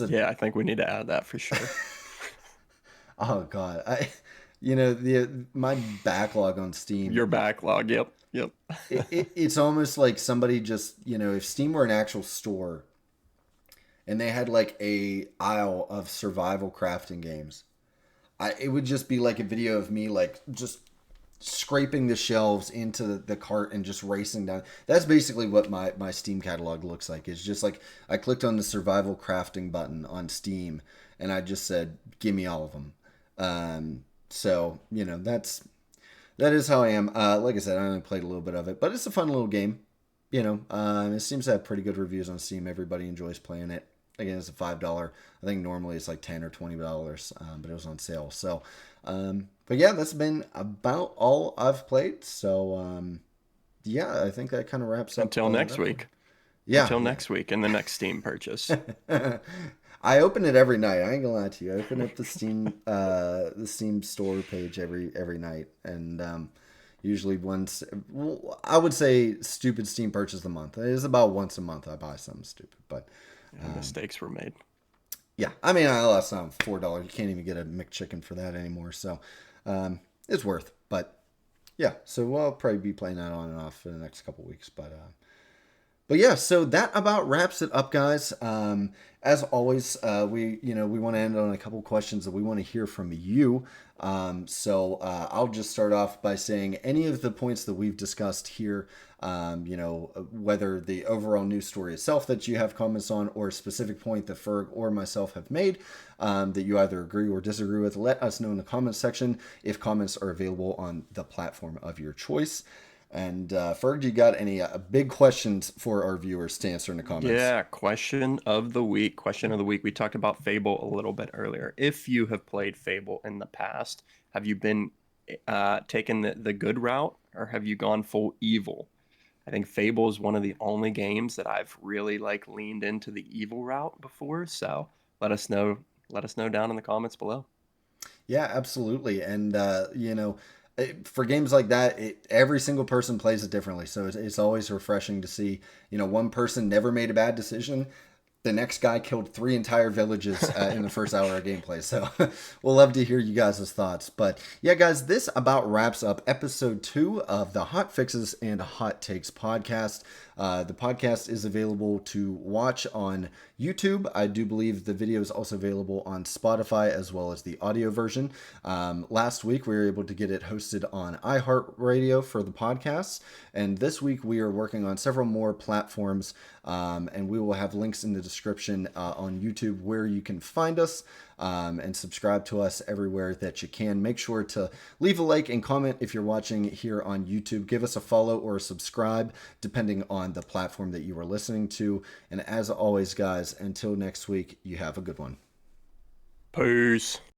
Yeah, I think we need to add that for sure. Oh God. My backlog on Steam. Your backlog. Yep. It's almost like somebody just, if Steam were an actual store and they had like a aisle of survival crafting games, it would just be like a video of me like just scraping the shelves into the cart and just racing down. That's basically what my Steam catalog looks like. It's just like I clicked on the survival crafting button on Steam and I just said, give me all of them. So, that is how I am. Like I said, I only played a little bit of it, but it's a fun little game. It seems to have pretty good reviews on Steam. Everybody enjoys playing it. Again, it's a $5. I think normally it's like $10 or $20, but it was on sale. So, but yeah, that's been about all I've played. So, yeah, I think that kind of wraps up Until next that one. week. Yeah, Until next week and the next Steam purchase. yeah. I open it every night. I ain't gonna lie to you. I open up the Steam store page every night, and usually once. Well, I would say stupid Steam purchase a month. It is about once a month I buy something stupid, but And mistakes were made. yeah. I mean, I lost some $4. You can't even get a McChicken for that anymore, so it's worth. But yeah, so I'll probably be playing that on and off for the next couple weeks, but yeah, so that about wraps it up, guys. As always, we want to end on a couple questions that we want to hear from you. So I'll just start off by saying any of the points that we've discussed here, whether the overall news story itself that you have comments on, or a specific point that Ferg or myself have made that you either agree or disagree with, let us know in the comments section if comments are available on the platform of your choice. And Ferg, you got any big questions for our viewers to answer in the comments? Yeah, question of the week. Question of the week. We talked about Fable a little bit earlier. If you have played Fable in the past, have you been taken the good route or have you gone full evil? I think Fable is one of the only games that I've really like leaned into the evil route before. So let us know. Let us know down in the comments below. Yeah, absolutely. And for games like that, every single person plays it differently. So it's always refreshing to see, one person never made a bad decision. The next guy killed 3 entire villages in the first hour of gameplay. So we'll love to hear you guys' thoughts. But yeah, guys, this about wraps up episode 2 of the Hot Fixes and Hot Takes podcast. The podcast is available to watch on YouTube. I do believe the video is also available on Spotify as well as the audio version. Last week, we were able to get it hosted on iHeartRadio for the podcasts. And this week, we are working on several more platforms. And we will have links in the description on YouTube where you can find us and subscribe to us everywhere that you can. Make sure to leave a like and comment if you're watching here on YouTube. Give us a follow or a subscribe, depending on the platform that you are listening to. And as always, guys, until next week, you have a good one. Peace.